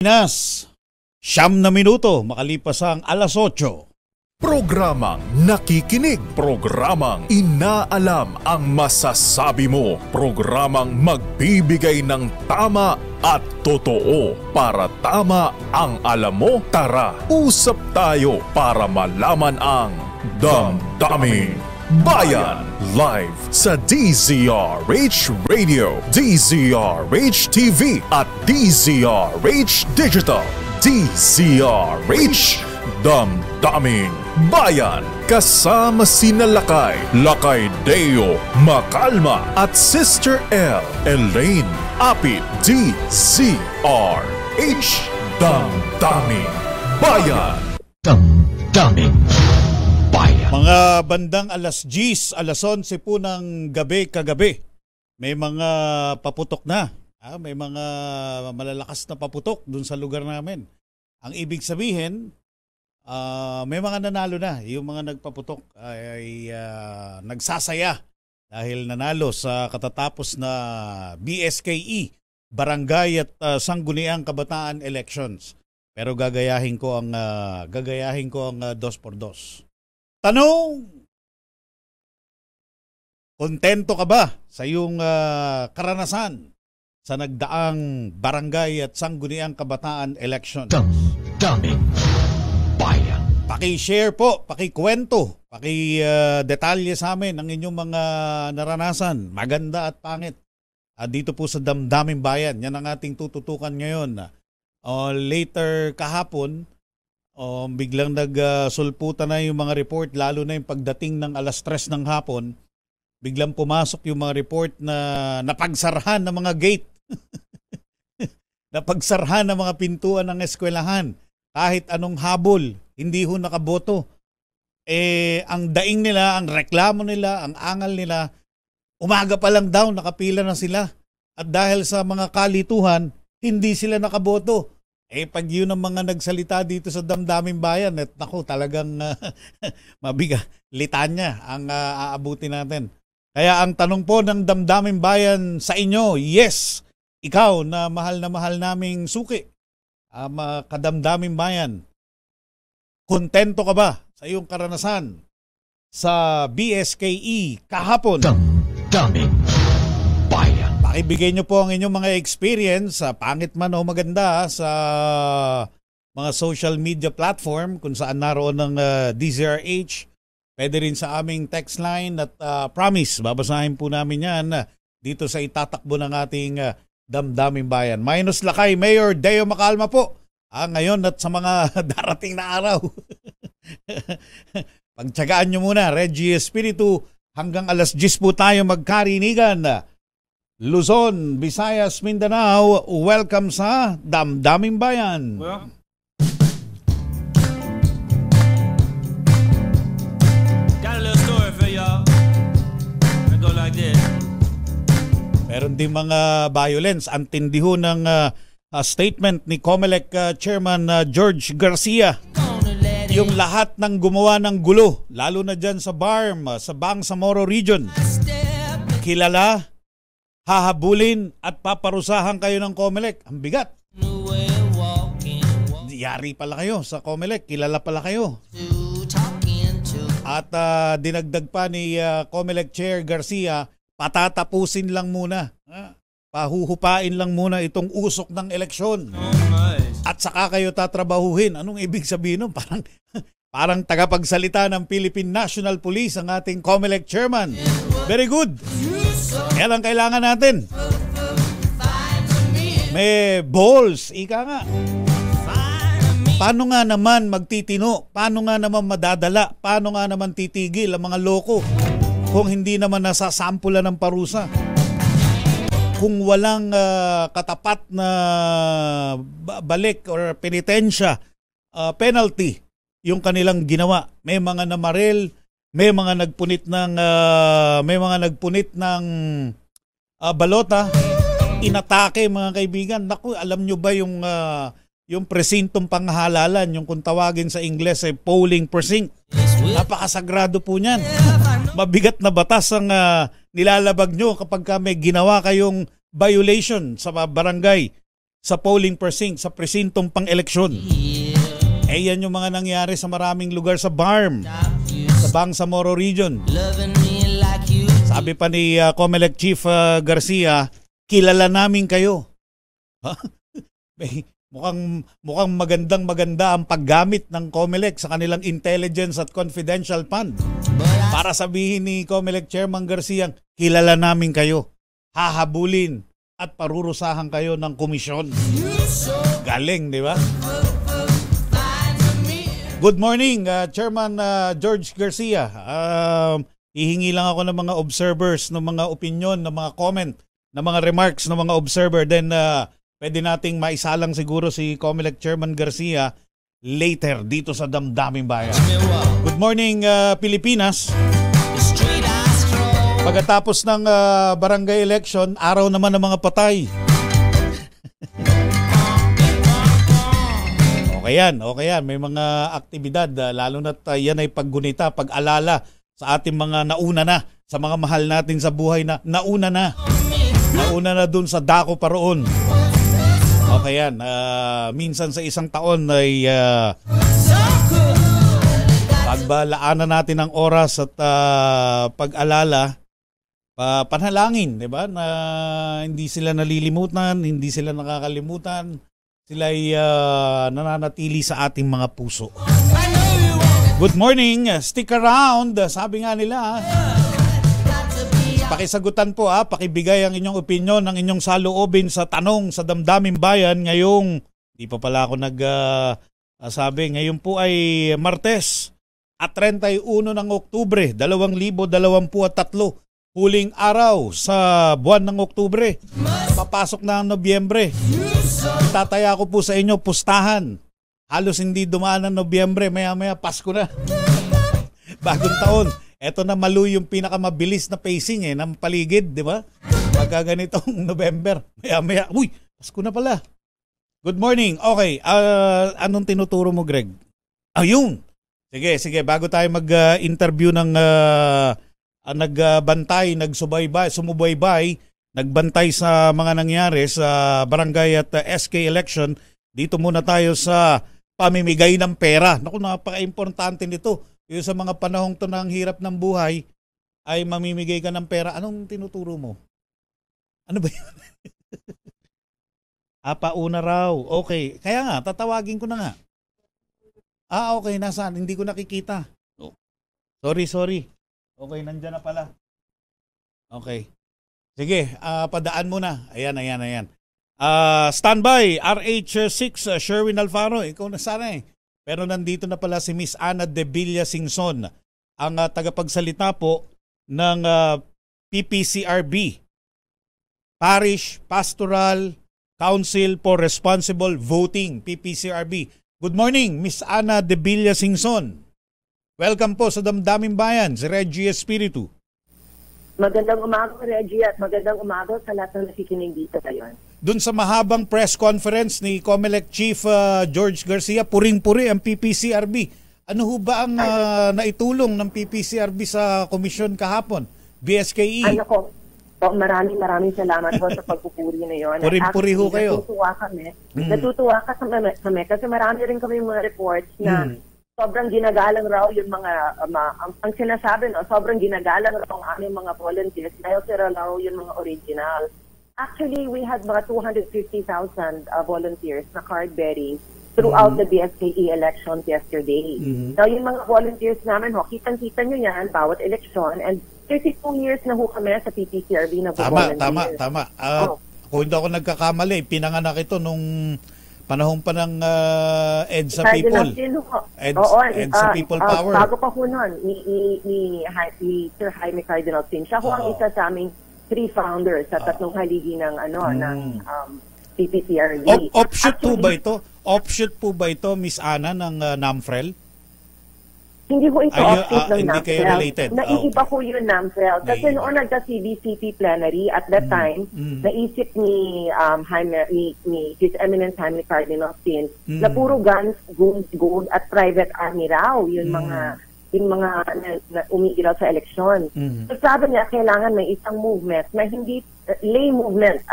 Pinas, 9 makalipas ang alas 8. Programang nakikinig, programang inaalam ang masasabi mo, programang magbibigay ng tama at totoo para tama ang alam mo. Tara, usap tayo para malaman ang Damdaming Bayan. Live sa DZRH Radio, DZRH TV at DZRH Digital. DZRH Damdaming Bayan. Kasama sina Lakay Deo Macalma at Sister L Elaine Apit. DZRH Damdaming Bayan. Damdaming Bayan. Mga bandang alas 10, alas 11 po ng gabi kagabi, may mga paputok na. May mga malalakas na paputok dun sa lugar namin. Ang ibig sabihin, may mga nanalo na. Yung mga nagpaputok ay nagsasaya dahil nanalo sa katatapos na BSKE, Barangay at Sangguniang Kabataan Elections. Pero gagayahin ko ang 2x2. Tanong, kontento ka ba sa iyong karanasan sa nagdaang Barangay at Sangguniang Kabataan Elections? Damdaming Bayan. Paki-share po, paki-kwento, paki-detalye sa amin ang inyong mga naranasan, maganda at pangit. Dito po sa Damdaming Bayan, yan ang ating tututukan ngayon. Later kahapon, biglang nagsulputan na yung mga report, lalo na yung pagdating ng alas 3 ng hapon, biglang pumasok yung mga report na napagsarhan ng mga gate. Napagsarhan ng mga pintuan ng eskwelahan. Kahit anong habol, hindi ho nakaboto. Ang daing nila, ang reklamo nila, ang angal nila, umaga pa lang daw, nakapila na sila. At dahil sa mga kalituhan, hindi sila nakaboto. Pag yun ang mga nagsalita dito sa Damdaming Bayan, naku, talagang mabiga, litanya ang aabuti natin. Kaya ang tanong po ng Damdaming Bayan sa inyo, yes, ikaw na mahal naming suki, kadamdaming bayan, kontento ka ba sa iyong karanasan sa BSKE kahapon? Damdaming Bayan. Pakibigay nyo po ang inyong mga experience, pangit man o maganda, sa mga social media platform kung saan naroon ng DZRH. Pwede rin sa aming text line at promise, babasahin po namin yan dito sa itatakbo ng ating Damdaming Bayan. Minus Lakay, Mayor Deo Macalma po. Ngayon at sa mga darating na araw. Pagtsagaan nyo muna, Reggie Espiritu, hanggang alas 10 po tayo magkarinigan. Luzon, Visayas, Mindanao, welcome sa Damdaming Bayan. Well, got a little story for y'all. I go like this. Meron din mga violence. Ang tindi ho ng statement ni COMELEC Chairman George Garcia. Yung lahat ng gumawa ng gulo, lalo na dyan sa BARM, sa Bangsamoro Region, kilala, hahabulin at paparusahan kayo ng COMELEC. Ang bigat. Yari pala kayo sa COMELEC, kilala pala kayo. At dinagdag pa ni COMELEC Chair Garcia, patatapusin lang muna. Pahuhupain lang muna itong usok ng eleksyon. At saka kayo tatrabahuhin. Anong ibig sabihin nun? Parang tagapagsalita ng Philippine National Police ang ating COMELEC Chairman. Very good. Yan ang kailangan natin. May balls, ika nga. Paano nga naman magtitino? Paano nga naman madadala? Paano nga naman titigil ang mga loko kung hindi naman nasasampulan ng parusa? Kung walang katapat na balik or penitensya, penalty yung kanilang ginawa. May mga namaril, may mga nagpunit ng balota, inatake mga kaibigan. Naku, alam nyo ba yung presintong panghalalan, yung kung tawagin sa Ingles ay polling precinct. Napakasagrado po niyan. Mabigat na batas ang nilalabag nyo kapag may ginawa kayong violation sa barangay, sa polling precinct, sa presintong pang-eleksyon. Yan yung mga nangyari sa maraming lugar sa BARM, sa Bangsamoro Region. Sabi pa ni COMELEC Chief Garcia, kilala namin kayo. Mukhang maganda ang paggamit ng COMELEC sa kanilang intelligence at confidential fund. Para sabihin ni COMELEC Chairman Garcia, kilala namin kayo. Hahabulin at parurusahan kayo ng komisyon. Galing, di ba? Good morning, Chairman George Garcia. Hihingi lang ako ng mga observers, ng mga opinion, ng mga comment, ng mga remarks ng mga observer. Then pwede nating maisalang siguro si COMELEC Chairman Garcia later dito sa Damdaming Bayan. Good morning, Pilipinas. Pagkatapos ng barangay election, araw naman ng mga patay. Okay yan. May mga aktibidad, lalo na't yan ay paggunita, pag-alala sa ating mga nauna na, sa mga mahal natin sa buhay na nauna na. Nauna na dun sa dako paroon. Okay yan. Minsan sa isang taon ay pagbalaanan natin ng oras at pag-alala, panalangin, di ba? Na hindi sila nalilimutan, hindi sila nakakalimutan. Sila ay nananatili sa ating mga puso. Good morning, stick around. Sabi nga nila, pakisagutan po, pakibigay ang inyong opinion, ang inyong saloobin sa tanong sa Damdaming Bayan ngayong, di pa pala ako sabi, ngayon po ay Martes at 31 ng Oktubre, 2023. Huling araw sa buwan ng Oktubre. Papasok na ang Nobyembre. Itataya ko po sa inyo pustahan. Halos hindi dumaan ang Nobyembre, maya-maya Pasko na. Bagong taon. Ito na yung pinakamabilis na pacing ng paligid, di ba? Pagka ganitong November, maya-maya, uy, Pasko na pala. Good morning. Okay, anong tinuturo mo, Greg? Ayun. Sige, bago tayo mag-interview ng nagbantay, sumubaybay, nagbantay sa mga nangyari sa barangay at SK election, dito muna tayo sa pamimigay ng pera. Naku, napaka-importante nito. Yung sa mga panahong to ng hirap ng buhay, ay mamimigay ka ng pera. Anong tinuturo mo? Ano ba yun? Pauna raw. Okay. Kaya nga, tatawagin ko na nga. Okay. Nasaan? Hindi ko nakikita. Sorry. Okay, nandiyan na pala. Okay. Sige, padaan mo na. Ayan. Standby, RH6, Sherwin Alfaro. Ikaw na sana eh. Pero nandito na pala si Miss Ana De Villa Singson, ang tagapagsalita po ng PPCRB, Parish Pastoral Council for Responsible Voting, PPCRB. Good morning, Miss Ana De Villa Singson. Welcome po sa Damdaming Bayan, si Reggie Espiritu. Magandang umaga, Reggie, at magandang umaga sa lahat ng nakikinig dito ngayon. Doon sa mahabang press conference ni COMELEC Chief George Garcia, puring-puri ang PPCRB. Ano ho ba ang naitulong ng PPCRB sa komisyon kahapon? BSKE? Maraming salamat po sa pagpupuri na yun. Puring-puri ho kayo. Natutuwa kami kasi marami rin kami mga reports na sobrang ginagalang raw yung mga, ang sinasabi, sobrang ginagalang raw ang aming mga volunteers dahil sila raw yung mga original. Actually, we had mga 250,000 volunteers na card-bearing throughout the BSKE elections yesterday. Now, yung mga volunteers namin, kitang-kita nyo yan, bawat election, and 32 years na ho kami sa PPCRB na volunteers. Tama. Kung hindi ako nagkakamali, pinanganak ito nung panahon pa ng EDSA People. EDSA People Power. Bago pa ho nun, ni Sir Jaime Cardinal Sin. Siya ho ang isa sa aming 3 founders sa tatlong haligi ng PPCRB. Offshoot po ba ito, Miss Ana, ng NAMFREL? Hindi ko ito offshoot ng hindi kayo related. Naiiba ko yung NAMFREL. Kasi noon nagka-CBCP plenary, at that time, naisip ni His Eminence Jaime Cardinal Sin na puro guns, gold, at private army raw yung mga na umiilaw sa eleksyon. So sabi niya, kailangan may isang movement na hindi lay movement,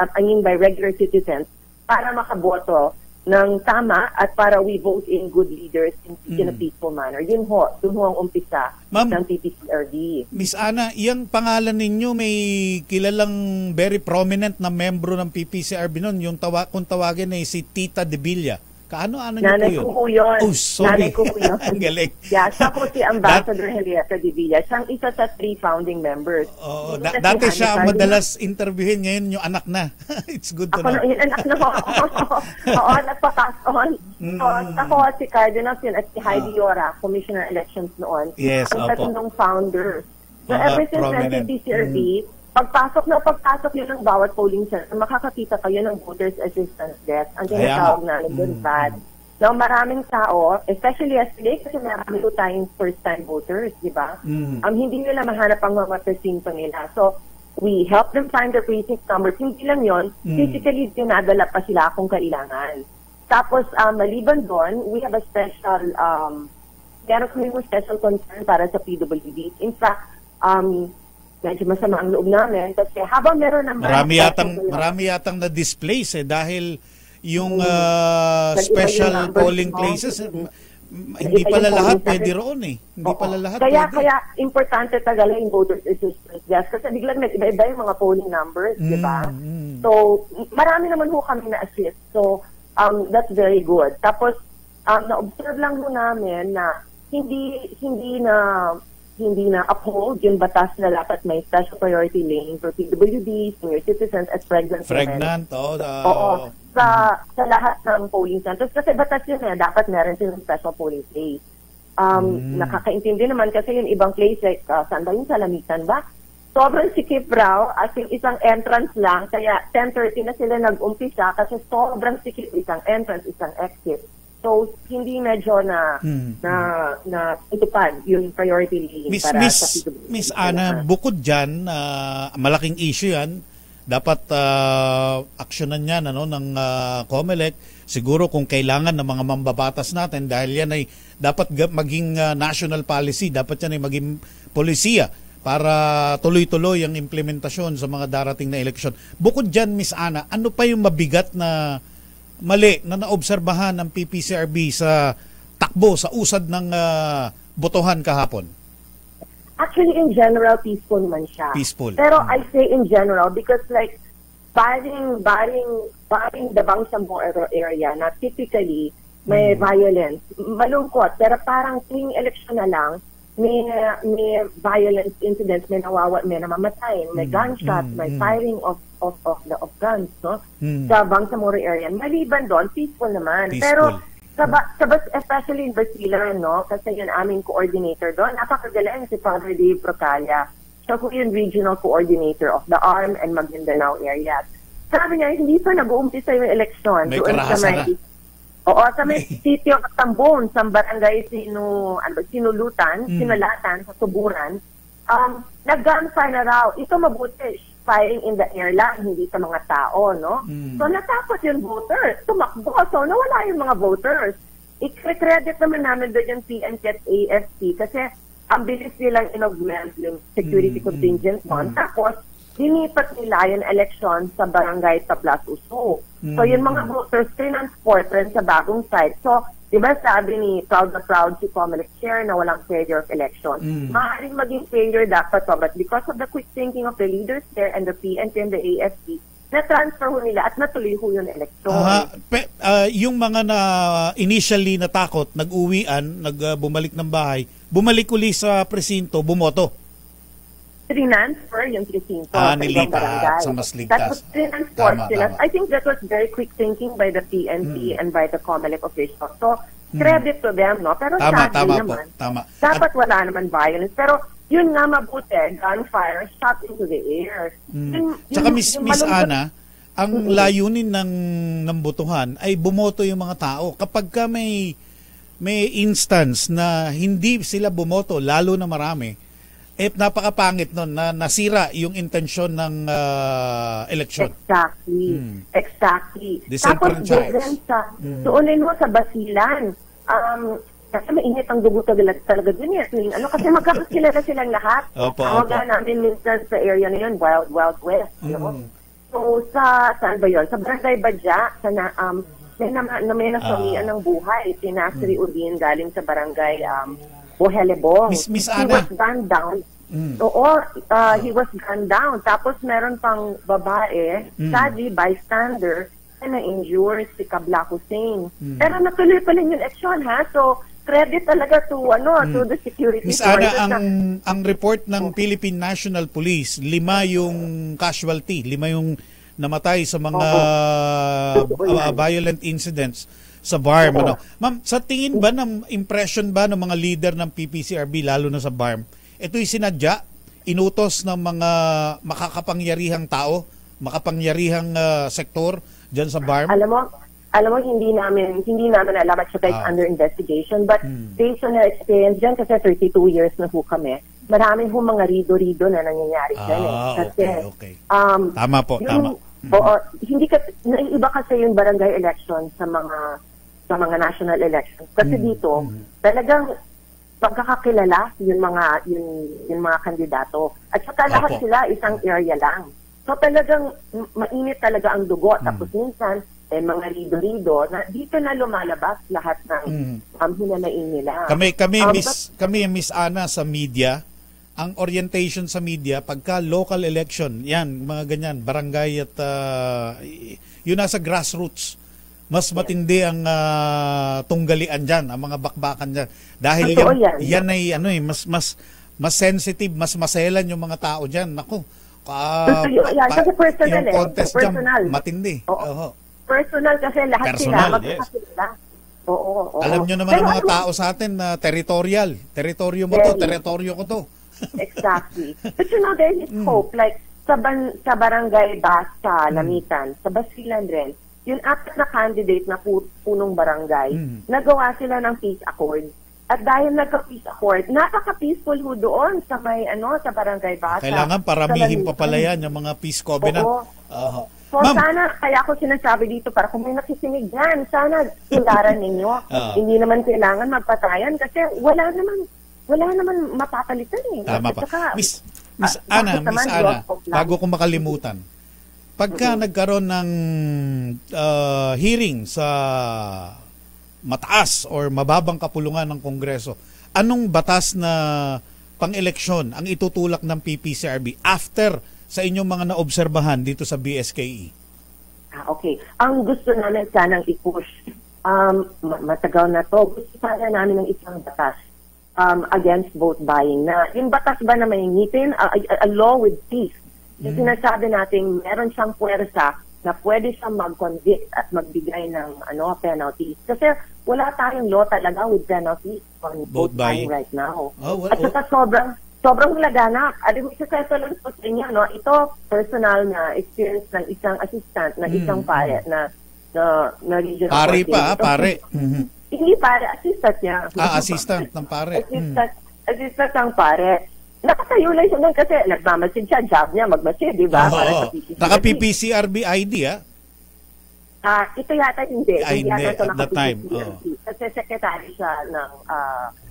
by regular citizens, para makaboto ng tama at para we vote in good leaders in a peaceful manner. Yun ho ang umpisa ng PPCRB. Miss Ana, yung pangalan ninyo may kilalang very prominent na membro ng PPCRB noon, yung kung tawagin ay si Tita De Villa. Kaano-ano niyo Nanay po yun? ko yun. Oh, sorry. Nanay ko yun. Ang galing. Yeah, siya po si Ambassador Henrietta De Villa. Siyang isa sa 3 founding members. Oo, dati siya ang madalas interviewin, ngayon yung anak na. It's good to know. Ako yung anak na po. Oo, nagpa-pass on. So, ako si Cardinals yun at si Heidi Yora, Commissioner Elections noon. Yes, ang opo. tatlong founder. So, ever since Prominent. PPCRB, pagpasok yun ng bawat polling center, makakakita kayo ng voters assistance desk. Ang tinatawag namin doon, VAD. Now, maraming tao, especially as today, kasi marami po tayong first-time voters, di ba? Hindi nila mahanap ang mga presinto nila. So, we help them find their precinct numbers. Hindi lang yun, physically dinadala pa sila kung kailangan. Tapos, maliban doon, we have a special, meron kami mo special concern para sa PWD. In fact, medyo masama ang loob namin kasi habang meron ng marami yatang na-displace dahil yung special polling places hindi pala lahat pwede roon eh. Hindi pala lahat kaya pwede. Importante talaga yung voters assistance desk kasi biglang nag-iba yung mga polling numbers, di ba? So, marami naman ho kami na-assist. So, that's very good. Tapos, na-observe lang ho namin na hindi na uphold yung batas na dapat may special priority lane for PWD, senior citizens, at pregnant women. Oo. Sa lahat ng polling centers. Kasi batas yun dapat meron silang special polling place. Nakakaintindi naman kasi yung ibang place like saan ba yung Salamitan ba? Sobrang sikip raw as yung isang entrance lang. Kaya 10:30 na sila nag-umpisa kasi sobrang sikip isang entrance, isang exit. So, hindi medyo na itupad yung priority lane para sa PWD. Miss Ana, bukod dyan, malaking issue yan. Dapat aksyonan yan ng COMELEC. Siguro kung kailangan ng mga mambabatas natin dahil yan ay dapat maging national policy. Dapat yan ay maging polisiya para tuloy-tuloy ang implementasyon sa mga darating na eleksyon. Bukod dyan, Miss Ana, ano pa yung mabigat na mali na naobserbahan ng PPCRB sa takbo, sa usad ng botohan kahapon? Actually, in general, peaceful naman siya. Peaceful. Pero I say in general because like, barring the Bangsamoro area na typically may violence, malungkot, pero parang tuwing election na lang, may violence incidents, may namamatay, may gunshots, may firing of guns, no? Sa Bangsamoro area. Maliban doon, peaceful naman. Pero especially in Basilan, no? Kasi yun aming coordinator doon. Napakagaling si Padre Dave Procalla. Siya po yung regional coordinator of the ARM and Maguindanao area. Sabi niya, hindi pa nag-uumpisa yung eleksyon. May karahasan na. Oo, sa may sitio ng Tambon, sa barangay Sinulatan, sa Tuburan, nag-gunfire na raw. Ito mabuti, firing in the air lang, hindi sa mga tao, no? So natakot yung voters, tumakbo. So nawala yung mga voters. I-credit naman namin doon yung PNP at AFP kasi ang bilis nilang in-augment yung security contingent fund. Tapos, dinipat nila yung election sa barangay sa Plus Uso. So, yung mga voters, transport rin sa bagong site. So, di ba sabi ni Proud si COMELEC Chair na walang failure of election. Maaaring maging failure dapat to, but because of the quick thinking of the leaders there and the PNP and the AFP, na-transfer ho nila at natuloy ho yung election. Yung mga na initially natakot, nag-uwian, bumalik ng bahay, bumalik uli sa presinto, bumoto. Transfer yung presinto. Nilipat sa mas ligtas. Tama. I think that was very quick thinking by the PNP and by the COMELEC officials. So, credit to them, no? Pero sadly naman, dapat wala naman violence. Pero, yun nga mabuti, gunfire, shot into the air. Tsaka Miss Ana, ang layunin ng botohan ay bumoto yung mga tao. Kapag ka may instance na hindi sila bumoto, lalo na marami, napakapangit nun na nasira yung intensyon ng eleksyon. Exactly. Tapos doon mo sa Basilan, kasi mainit ang dugo talaga dun yan. Kasi magkakakilala silang lahat. Tawagan namin minsan sa area na yun, Wild West. So, saan ba yun? Sa Barangay Badya, may nasamian ng buhay. Si Nasri Udin galing sa Barangay Bohelebong. Miss He Ana. was gunned down. Oo, he was gunned down. Tapos meron pang babae, sadly, bystander, na injured si Kabla Hussein. Pero natuloy pa rin yung eleksyon, ha? So, credit talaga to the security Miss Ana, forces. ang report ng Philippine National Police, 5 yung casualty, 5 yung namatay sa mga violent incidents sa BARM. Ano? Ma'am, sa tingin ba, impression ba ng mga leader ng PPCRB, lalo na sa BARM, ito'y sinadya, inutos ng mga makakapangyarihang tao, makapangyarihang sektor dyan sa BARM? Alam mo, hindi namin alam at saka it's under investigation. But based on our experience dyan, kasi 32 years na ho kami, marami ho mga rido-rido na nangyayari dyan. Kasi, okay. Tama po, tama. Oo, iba kasi yung barangay election sa mga national elections. Kasi dito, talagang pagkakakilala yung mga kandidato. At saka lahat sila isang area lang. So talagang mainit talaga ang dugo. Tapos minsan, mga rido-rido na dito na lumalabas lahat ng hinanain nila. Kami Miss Ana sa media, ang orientation sa media pagka local election, yan, mga ganyan, barangay at yun nasa grassroots. Mas matindi ang tunggalian diyan, ang mga bakbakan diyan. Dahil yan ay mas sensitive, mas maselan yung mga tao diyan. Nako. Kasi personal yung contest personal. Dyan, matindi. Personal kasi lahat sila magkakasila. Oo. Alam nyo naman ang mga tao sa atin na territorial. Teritoryo mo to, teritoryo ko to. Exactly. But there is hope. Like, sa barangay Basta, Lamitan, sa Basilan rin, yung 4 na candidate na punong barangay, nagawa sila ng peace accord. At dahil nagka-peace accord, napaka-peaceful ho doon sa sa barangay Basta. Kailangan paramihin pa pala yan, yung mga peace covenant. So sana, kaya ako sinasabi dito, para kung may nakisinig yan, sana tularan ninyo. Hindi naman kailangan magpatayan kasi wala naman mapapalitan eh. Tama pa. Saka, Miss Ana, bago ko makalimutan, pagka nagkaroon ng hearing sa mataas or mababang kapulungan ng Kongreso, anong batas na pang-eleksyon ang itutulak ng PPCRB after sa inyong mga naobserbahan dito sa BSKE? Okay. Ang gusto namin sanang i-push, matagal na to, gusto sana namin ng isang batas against vote buying. Na yung batas ba na may ngitin, a law with teeth. Yung sinasabi natin, meron siyang puwersa na pwede siyang mag-convict at magbigay ng penalties. Kasi wala tayong law talaga with penalties on vote buying right now. At saka sobrang laganap. Alam mo, isa lang po sa inyo, ito personal na experience ng isang assistant, ng isang pare na regional pare pa, pare. Hindi pare, assistant niya. Assistant ng pare. Assistant ng pare. Nakatayo lang siya nun kasi nagmamasid siya, job niya, magmasid, di ba? Naka-PPCRB ID, ito yata hindi. Hindi, yata at that time. Kasi secretary siya ng,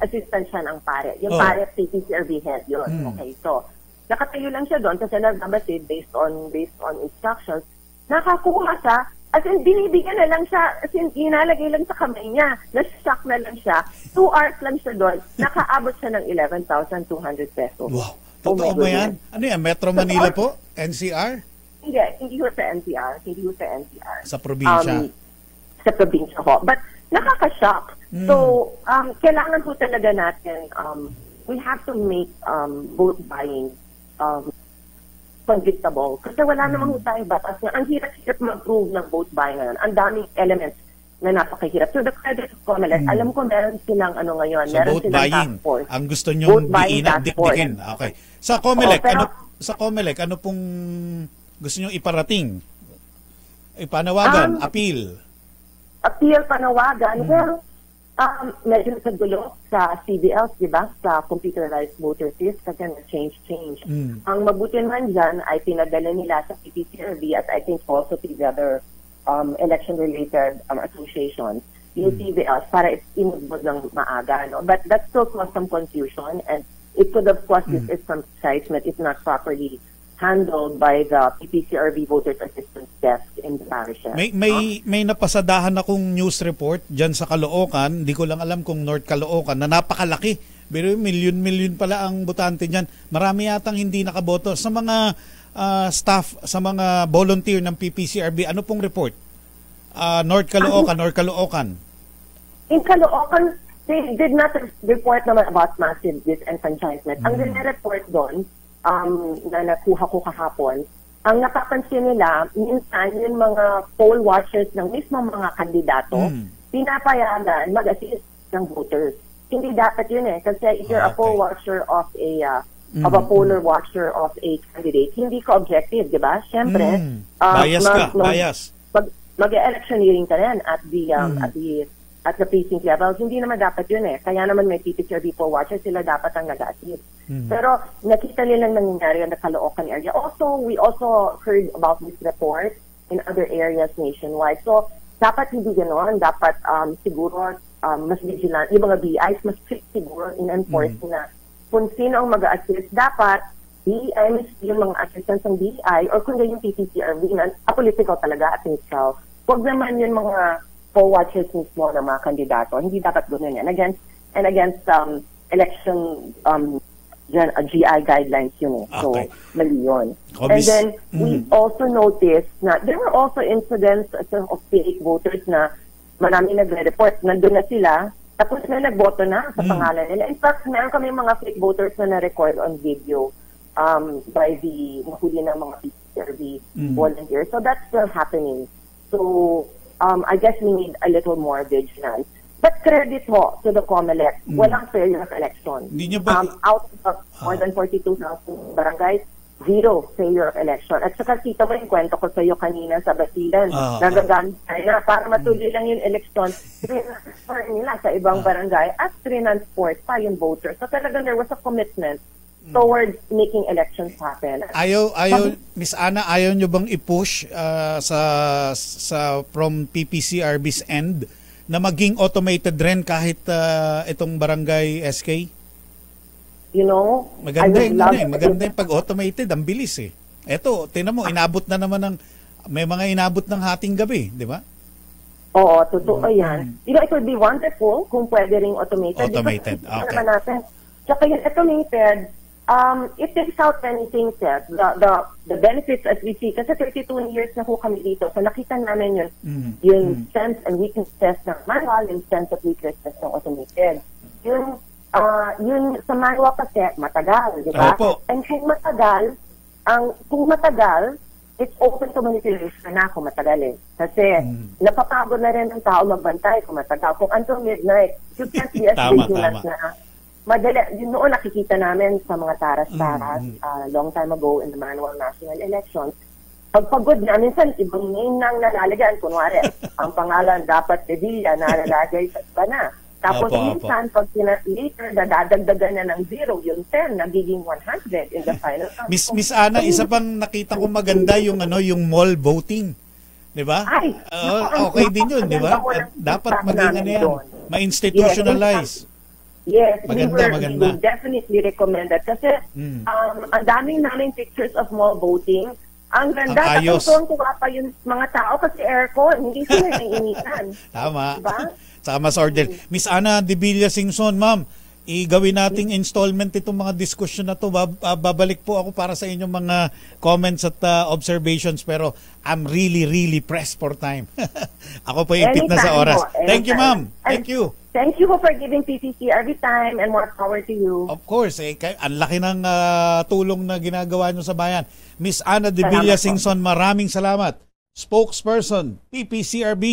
assistant siya ng pare. Yung pare, PPCRB head yun. Okay, so, nakatayo lang siya doon kasi nagmamasid based on instructions. Nakakuha siya, as in, binibigyan na lang siya, as in, inalagay lang sa kamay niya. Nasa-shock na lang siya. 2 hours lang siya doon. Nakaabot siya ng 11,200 pesos. Wow. Totoo ba yan? Ano yan? Metro Manila po? NCR? Hindi ho sa NCR. Sa probinsya? Sa probinsya ho. But, nakaka-shock. So, kailangan po talaga natin, we have to make vote buying convictable. Kasi wala namang tayo batas na ang hirap-hirap mag-prove ng vote buying ngayon. Ang daming elements na napakahirap. So the credit of COMELEC, alam ko meron silang ngayon. So meron vote silang buying, task force. ang gusto nyong dikdikin. Okay. Sa COMELEC, ano pong gusto nyong iparating? Ipanawagan, appeal? Appeal, panawagan. Well, medyo nagkagulo sa CBLs, di ba? Sa computerized voter list kasi na-change. Ang mabuti naman dyan ay pinadala nila sa PPCRB at I think also to the other election-related associations, yung CBLs, para imugbod ng maaga. No? But that still caused some confusion and it could have caused some excitement if not properly handled by the PPCRB Voters Assistance Desk in the parishes. May napasadahan akong news report diyan sa Caloocan, hindi ko lang alam kung North Caloocan, na napakalaki. Pero milyon-milyon pala ang botante diyan. Marami yatang hindi nakaboto. Sa mga staff, sa mga volunteer ng PPCRB, ano pong report? North Caloocan. In Caloocan, they did not report naman about massive disenfranchisement. Ang report doon, na nakuha ko kahapon, ang napapansin nila, minsan yung mga poll watchers ng mismo mga kandidato, pinapayagan mag-assist ng voters. Hindi dapat yun kasi if you're a poll watcher of a poller watcher of a candidate, hindi ka objective, di ba? Siyempre, bias. Mag-electioneering ka rin at the precinct levels, hindi naman dapat yun Kaya naman may PPCRB poll watchers, sila dapat ang nag-assist. Pero nakita nilang nangyayari in the Caloocan area. We also heard about this report in other areas nationwide. So, dapat hindi ganoon. Dapat siguro mas vigilant. Yung mga BIs, mas strict siguro in enforcing na kung sino ang mag-assist. Dapat BI, yung mga assistants ng BI, or kung yung PPCRB, na apolitical talaga at itself. Huwag naman yung mga poll watchers mismo ng mga kandidato. Hindi dapat ganoon yan. Against election GI guidelines yun So, mali yun. And then, we also noticed na there were also incidents of fake voters na marami nagre-report. Nandun na sila, tapos na nagboto na sa pangalan nila. In fact, meron kami mga fake voters na na-record on video by the mahuli ng mga PPCRB volunteers. So, that's still happening. So, I guess we need a little more vigilance. But credit mo to the COMELEC, walang failure of election. Out of more than 42,000 barangays, 0 failure of election. At saka kita mo yung kwento ko sa iyo kanina sa Basilan, nagagamit na para matuloy lang yung election, transfer nila sa ibang barangay at transport pa yung voters. So talagang there was a commitment towards making elections happen. Miss Ana, ayaw nyo bang i-push sa from PPCRB's end na maging automated rin kahit itong barangay SK? Maganda yung pag-automated, ang bilis Eto, tinan mo, inabot na naman may mga inabot ng hating gabi, di ba? Oo, totoo yan. It would be wonderful kung pwede ring automated. Okay. Tsaka yung automated, it takes out many things the benefits as we see, kasi 32 years na po kami dito, so nakita namin yung strengths and weaknesses ng manual, yung strengths and weaknesses ng automated. Yun sa manual kasi matagal, di ba? And kung matagal, it's open to manipulation na kung matagal Kasi napapagod na rin ng tao magbantay kung matagal. Kung until midnight, you can't be as vigilant na madali. Noon nakikita namin sa mga taras-taras long time ago in the manual national elections. Pagpagod na, minsan ibang name nang nalalagyan. Kunwari, ang pangalan dapat Sevilla nalalagay sa iba na. Tapos minsan, pag later, dadagdagan na ng 0, yung 10, nagiging 100 in the final. Miss Ana, isa pang nakita ko maganda yung yung mall voting. Di ba? Okay din yun, di ba? Dapat maging yan, ma-institutionalize. Yes, maganda. We definitely recommend that. Kasi ang daming namin pictures of mall voting. Ang ganda. Tapos tuwa pa yung mga tao kasi aircon. Hindi sila naiinitan. Tama. Diba? Saka mas order. Miss Ana de Villa Singson, ma'am, igawin nating installment itong mga diskusyon na to. Babalik po ako para sa inyong mga comments at observations, pero I'm really pressed for time. Ako po ipit na sa oras. Thank you, ma'am. Thank you. Thank you for giving PTC every time and more power to you. Of course, ang laki ng tulong na ginagawa nyo sa bayan. Miss Ana de Villa Singson, maraming salamat. Spokesperson, PPCRB.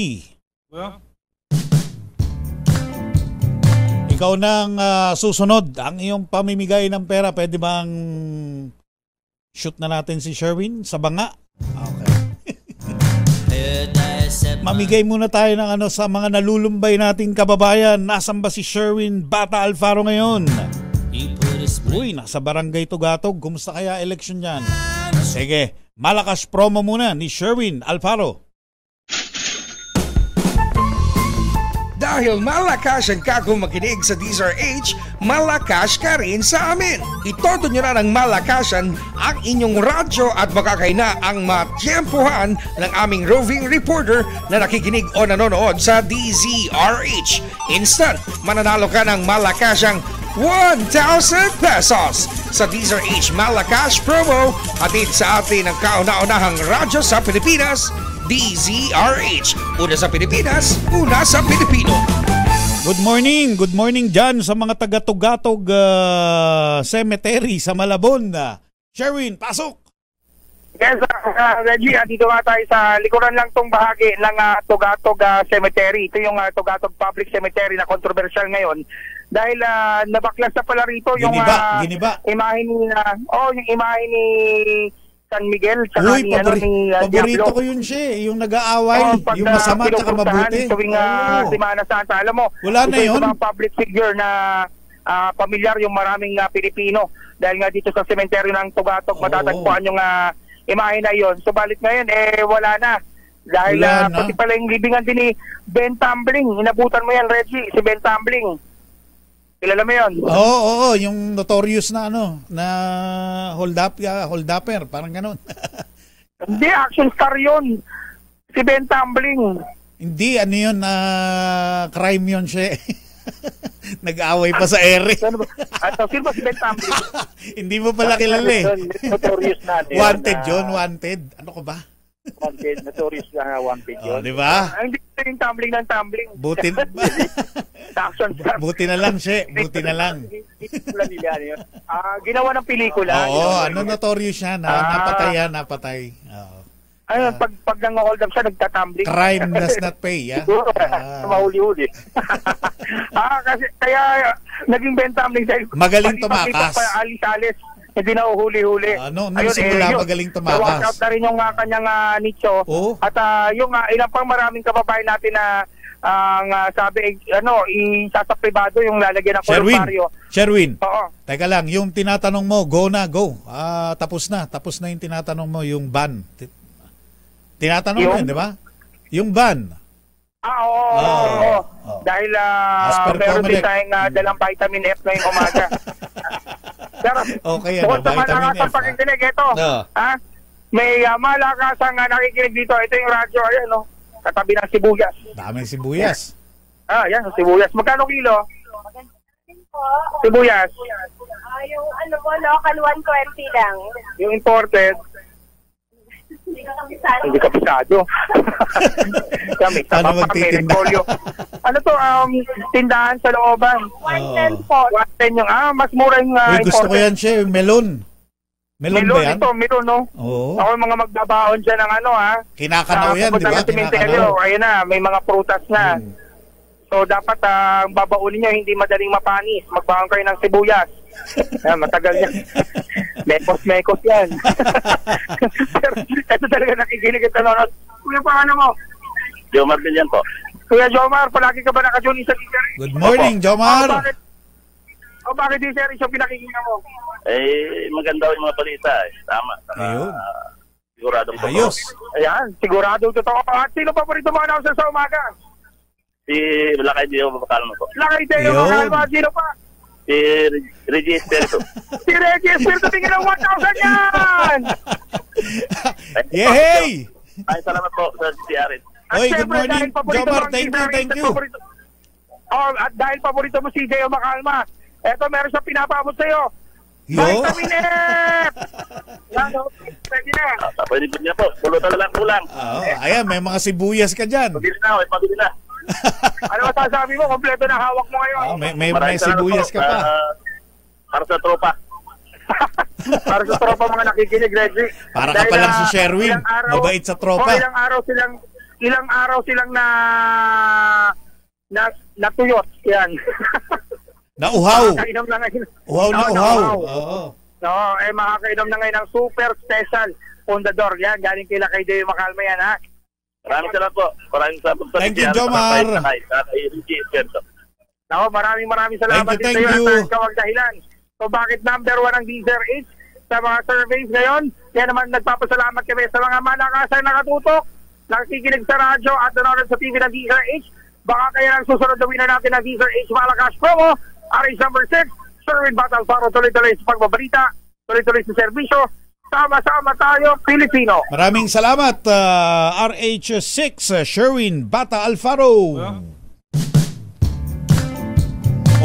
Well, ikaw nang susunod ang iyong pamimigay ng pera. Pwede bang shoot na natin si Sherwin sa banga? Okay. Mamigay muna tayo ng sa mga nalulumbay nating kababayan. Nasaan ba si Sherwin Bata Alfaro ngayon? Uy, nasa barangay Tugatog. Kumusta kaya election yan? Sige, malakas promo muna ni Sherwin Alfaro. Dahil malakas ang kako makinig sa DZRH, malakas ka rin sa amin. Itodo nyo na ng malakasan ang inyong radyo at makakay na ang matiyempuhan ng aming roving reporter na nakikinig o nanonood sa DZRH. Instant, mananalo ka ng malakasang 1,000 pesos sa DZRH Malakas promo, hatid sa atin ang kauna-unahang radyo sa Pilipinas, DZRH. Una sa Pilipinas, una sa Pilipino. Good morning dyan sa mga taga-Tugatog Cemetery sa Malabon. Sherwin, pasok! Yes, Reggie, dito nga tayo sa likuran lang tong bahagi ng Tugatog Cemetery. Ito yung Tugatog Public Cemetery na controversial ngayon. Dahil nabaklas na pala rito yung Giniba. imahe ni yung imahe ni San Miguel tsaka Uy, paborito ko yun siya, yung nag-aaway, yung masama tsaka mabuti. Tuwing Semana Santa, alam mo, wala na yun. Ito public figure na pamilyar yung maraming Pilipino. Dahil nga dito sa sementeryo ng Tugatog, matatagpuan yung imahe na yun. Subalit ngayon, wala na. Dahil pati pala yung libingan din ni Ben Tumbling. Inabutan mo yan, Reggie, si Ben Tumbling. Kilala mo yun? Oo, yung notorious na na hold-upper, parang ganun. Hindi, action star yun. Si Ben Tumbling. Hindi, yun, crime yun siya. Nag-aaway pa sa ere. Sino ba si Ben Tumbling? Hindi mo pala kilala Notorious na. Wanted yun, wanted. Ano ko ba? Wanted, notorious na wanted yun. Di ba? Hindi yung tumbling ng tumbling. Buti na lang siya. Buti na lang. Ginawa ng pelikula. Oo, notorious siya. Napatay. Oo. Ayun, pag nang-hold up siya, nagtatumbling. Crime does not pay, ya? Mahuli-huli. Kasi, kaya, naging Ben Tumbling dahil magaling tumakas. Alis-alis. Hindi na uhuli-huli. Nung simula, magaling tumakas. Na-workout na rin yung kanyang nicho. At yung ilang pang maraming kababayan natin na sabi, isa sa privado yung lalagyan ng kolumbaryo. Sherwin, oo. Teka lang, yung tinatanong mo, go. Tapos na yung tinatanong mo, yung ban. Tinatanong mo yun, di ba? Yung ban. Oo. Dahil meron din tayong dalang vitamin F ngayong umaga. Pero, okay, bukod sa vitamin malakas F. pakikinig, ito, may malakas ang nakikinig dito. Ito yung radyo, ayan, katabi ng sibuyas. Daming sibuyas. Yan, sibuyas. Magkano kilo? Sibuyas. Yung local 120 lang. Yung imported? Hindi ka pisado. Kami, ano magtitinda? Ano to, tindahan sa looban? 110 po. 110 yung, mas mura yung imported. Gusto ko yan siya, yung melon. Melon ba yan? Melon, no? Oo. Ako yung mga magbabaon dyan ng Kinakanaw yan, di ba? Kinakanaw. Ayun na, may mga prutas na. So, dapat babaunin nyo, hindi madaling mapanis. Magbaon kayo ng sibuyas. Matagal yan. Mekos yan. Pero, ito talaga nakikinig at nanonood. Kuya, paano mo? Jomar din yan po. Kuya Jomar, palagi ka ba nakajuni sa Teacher? Good morning, Jomar. Bakit Teacher yung pinakikita mo? Maganda yung mga balita. Tama. Ayun. Siguradong totoo. Ayos. Ayan, siguradong totoo. At sino paborito mga announcer sa umaga? Si Lakay Deo Makalma po. Lakay Deo Makalma, sino pa? Si Reggie Espiritu. Si Reggie Espiritu, tingin ng 1,000 yan! Yehey! Ay, salamat po sa CRN. Oy, good morning, Jomar. Thank you. At dahil paborito mo si Deo Makalma, eto meron siyang pinapamot sa'yo. Vitamin F! Pwede na. Pwede niya po. Pulutan na lang kulang. Ayan, may mga sibuyas ka dyan. Pabili na. Ano masasabi mo? Kompleto na hawak mo ngayon. May sibuyas ka pa. Para sa tropa. Para sa tropa mga nakikinig, Reggie. Para ka palang si Sherwin. Mabait sa tropa. Ilang araw silang natuyot. Yan. Nauhaw. Makakainom na ngayon. Uhaw. Oo. Makakainom na ngayon ng super special on the door. Yan, galing kila kay Deo Makalma yan, ha? Maraming salamat po. Maraming salamat po. Thank you, Jomar. Maraming salamat din sa iyo at ikaw ang dahilan. So bakit number 1 ang DZRH sa mga surveys ngayon? Kaya naman nagpapasalamat kami sa mga malakasang nakatutok, nakikinig sa radyo at nanonood sa TV ng DZRH baka kaya ang susunod na winner natin ng Deezer H Malacash promo, RH number 6, Sherwin Bata Alfaro, tuloy-tuloy sa pagbabalita, tuloy-tuloy sa serbisyo, sama-sama tayo, Pilipino. Maraming salamat, RH6, Sherwin Bata Alfaro.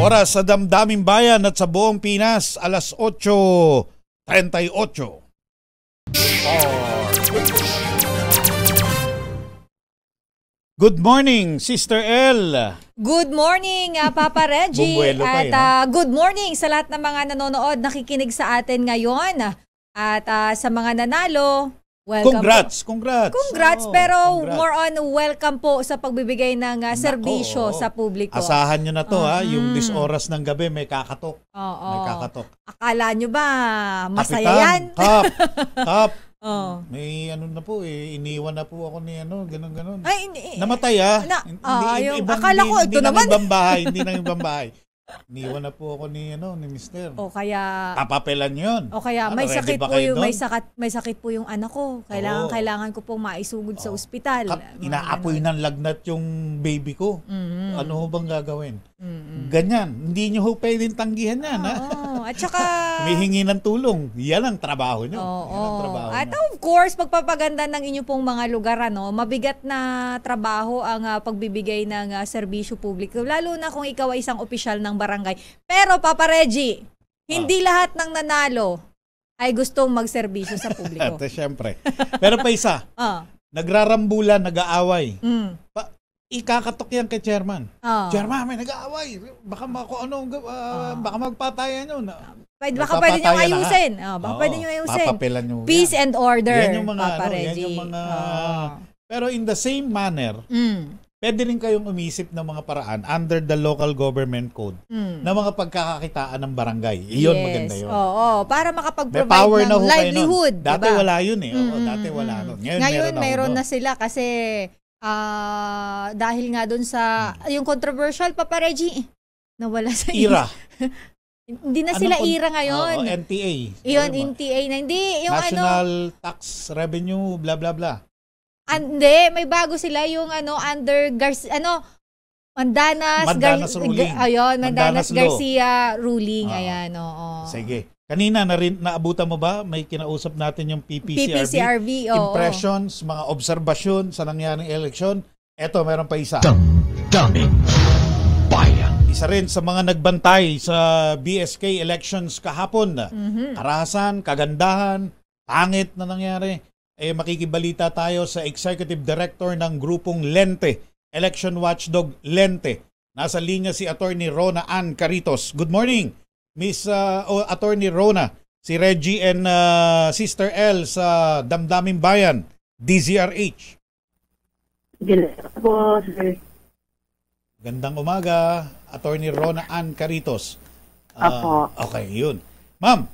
Oras sa Damdaming Bayan at sa buong Pinas, alas 8:38. Good morning, Sister L. Good morning, Papa Reggie. Bumbuelo pa, At good morning sa lahat ng mga nanonood, nakikinig sa atin ngayon. At sa mga nanalo, welcome. Congrats, pero congrats. more on welcome po sa pagbibigay ng serbisyo sa publiko. Asahan nyo na to, yung 10 oras ng gabi may kakatok. Oo. May kakatok. Akala nyo ba masaya Kapitan, yan? Kap. Oh. May ano na po iniwan na po ako ni ganun. Ay, namatay akala ko ito naman. Hindi nang ibang bahay. Iniwan na po ako ni Mister. O kaya papapelan 'yon. O kaya may sakit po may sakit po yung anak ko. Kailangan ko pong maisugod sa ospital. Inaapoy ng lagnat yung baby ko. Ano ho bang gagawin? Ganyan. Hindi nyo ho pwedeng tanggihan yan. At saka humihingi ng tulong. Yan ang trabaho nyo. At of course, pagpapaganda ng inyo pong mga lugar, mabigat na trabaho ang pagbibigay ng serbisyo publiko. Lalo na kung ikaw ay isang opisyal ng barangay. Pero Papa Reggie, hindi lahat ng nanalo ay gustong magserbisyo sa publiko. Siyempre. Pero pa isa, nagrarambulan, nag-aaway. Ikakatok yan kay chairman. Chairman, may nag-aaway. Baka baka magpatayan yun. Baka pwede nyo ayusin. Baka pwede nyo ayusin. Peace and order, yan yung mga, Papa Reggie. Yan yung mga, pero in the same manner, pwede rin kayong umisip ng mga paraan under the local government code na mga pagkakakitaan ng barangay. Iyon, maganda yun. Para makapag-provide ng livelihood. Dati wala yun dati wala nun. Ngayon meron na sila kasi dahil nga dun sa yung controversial, Papa Reggie, nawala sa IRA. Hindi na sila IRA ngayon. NTA. Iyon, NTA na. Hindi, yung National Tax Revenue, blah, blah, blah. Hindi, may bago sila yung under Mandanas ruling. Ayun, Mandanas Law. Garcia ruling. Ayan, oo. Sige. Kanina naabutan mo ba? May kinausap natin yung PPCRB. Impressions, mga obserbasyon sa nangyaring eleksyon. Eto, meron pa isa. Damdaming Bayan. Isa rin sa mga nagbantay sa BSK elections kahapon. Karahasan, kagandahan, pangit na nangyari. Makikibalita tayo sa Executive Director ng grupong Lente, Election Watchdog Lente. Nasa linya si Attorney Rona Ann Caritos. Good morning, Miss Attorney Rona. Si Reggie and Sister L sa Damdaming Bayan, DZRH. Po, sir. Gandang umaga, Attorney Rona Ann Caritos. Apo. Okay, yun. Ma'am,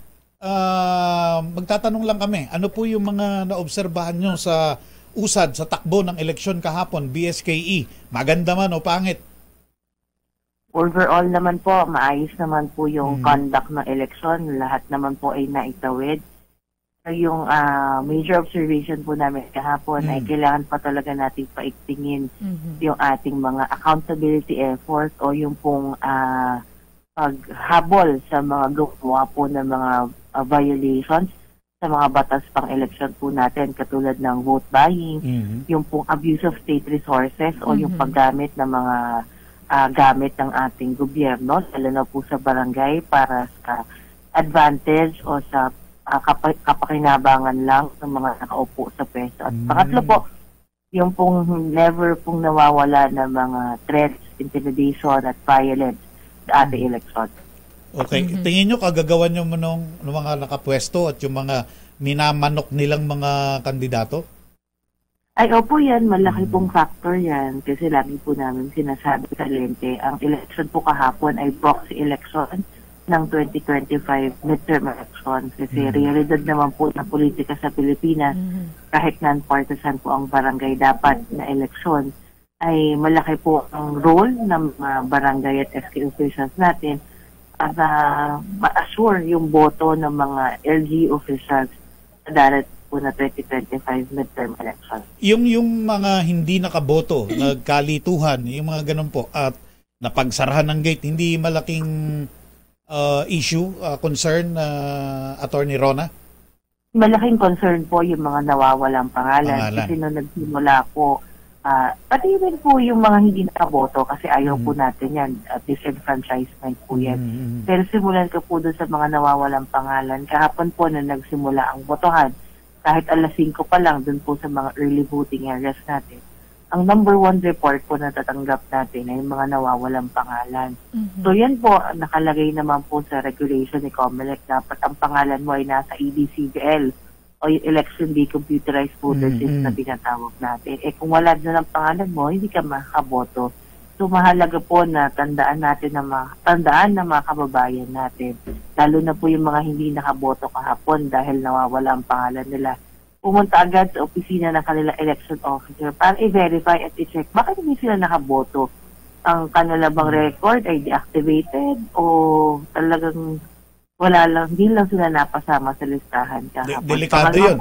magtatanong lang kami, ano po yung mga naobserbahan nyo sa usad, sa takbo ng eleksyon kahapon, BSKE? Maganda man o pangit? Overall naman po, maayos naman po yung conduct ng eleksyon. Lahat naman po ay naitawid. Yung major observation po namin kahapon ay kailangan pa talaga natin paigtingin yung ating mga accountability effort o yung pong paghabol sa mga gumawa po ng mga violations sa mga batas pang election po natin katulad ng vote buying, yung pong abuse of state resources o yung paggamit ng mga gamit ng ating gobyerno, lalo na po sa barangay para sa advantage o sa kapakinabangan lang ng mga nakaupo sa pwesto. At pangatlo po, yung pong never pong nawawala ng mga threats, intimidation at violence sa ating election. Okay. Tingin nyo, kagagawan nyo mo ng mga nakapwesto at yung mga minamanok nilang mga kandidato? Ay, opo yan. Malaki pong factor yan. Kasi lagi po namin sinasabi sa Lente, ang election po kahapon ay proxy election ng 2025 midterm election. Kasi realidad naman po ng politika sa Pilipinas, kahit non-partisan po ang barangay dapat na eleksyon, ay malaki po ang role ng mga barangay at SK officials natin para ma-assure yung boto ng mga LG officials sa po na 2025 midterm election. Yung mga hindi nakaboto, nagkalituhan, yung mga ganun po, at napagsarahan ng gate, hindi malaking issue, concern, Attorney Rona? Malaking concern po yung mga nawawalang pangalan. Kasi nung nagsimula po, pati rin po yung mga hindi nakaboto kasi ayaw po natin yan. Disenfranchisement po yan. Pero simulan ko po doon sa mga nawawalang pangalan. Kahapon po na nagsimula ang botohan, kahit alas 5 pa lang doon po sa mga early voting areas natin. Ang number 1 report po na tatanggap natin ay yung mga nawawalang pangalan. So yan po, nakalagay naman po sa regulation ni COMELEC. Dapat ang pangalan mo ay nasa EDCBL o yung Election Day Computerized Voter System na tinatawag natin. Kung wala na ng pangalan mo, hindi ka makakaboto. So mahalaga po na tandaan ng mga kababayan natin. Lalo na po yung mga hindi nakaboto kahapon dahil nawawala ang pangalan nila. Pumunta agad sa opisina ng kanila election officer para i-verify at i-check bakit hindi sila nakaboto. Ang kanila bang record ay deactivated o talagang wala lang, hindi lang sila napasama sa listahan kahapon. Delikado yun.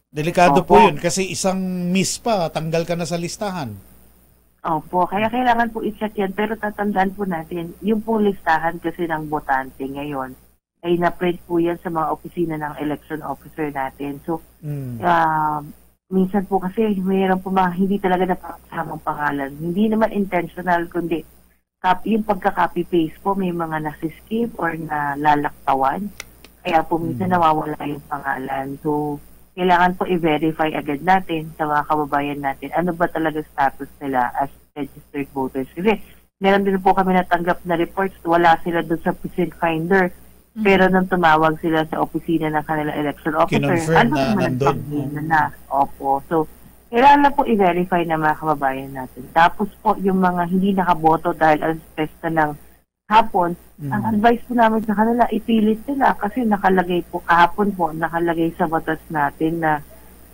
Delikado po yun kasi isang miss pa, tanggal ka na sa listahan. Opo, kaya kailangan po i-check yan. Pero tatandaan po natin, yung po listahan kasi ng botante ngayon ay na-print po yan sa mga opisina ng election officer natin. So, minsan po kasi mayroon po mga hindi talaga napapasamang pangalan. Hindi naman intentional, kundi yung pagka-copy-paste po, may mga nasiskip or nalalaktawan. Kaya po minsan nawawala yung pangalan. So, kailangan po i-verify agad natin sa mga kababayan natin ano ba talaga status nila as registered voters. Kasi meron din po kami natanggap na reports, wala sila doon sa precinct finder. Pero nung tumawag sila sa opisina ng kanilang election officer, ano naman na. Opo. So, kailangan na po i-verify na mga kababayan natin. Tapos po, yung mga hindi nakaboto dahil ang pesta ng hapon, ang advice po namin sa kanila, ipilit sila kasi nakalagay po, kahapon po, nakalagay sa batas natin na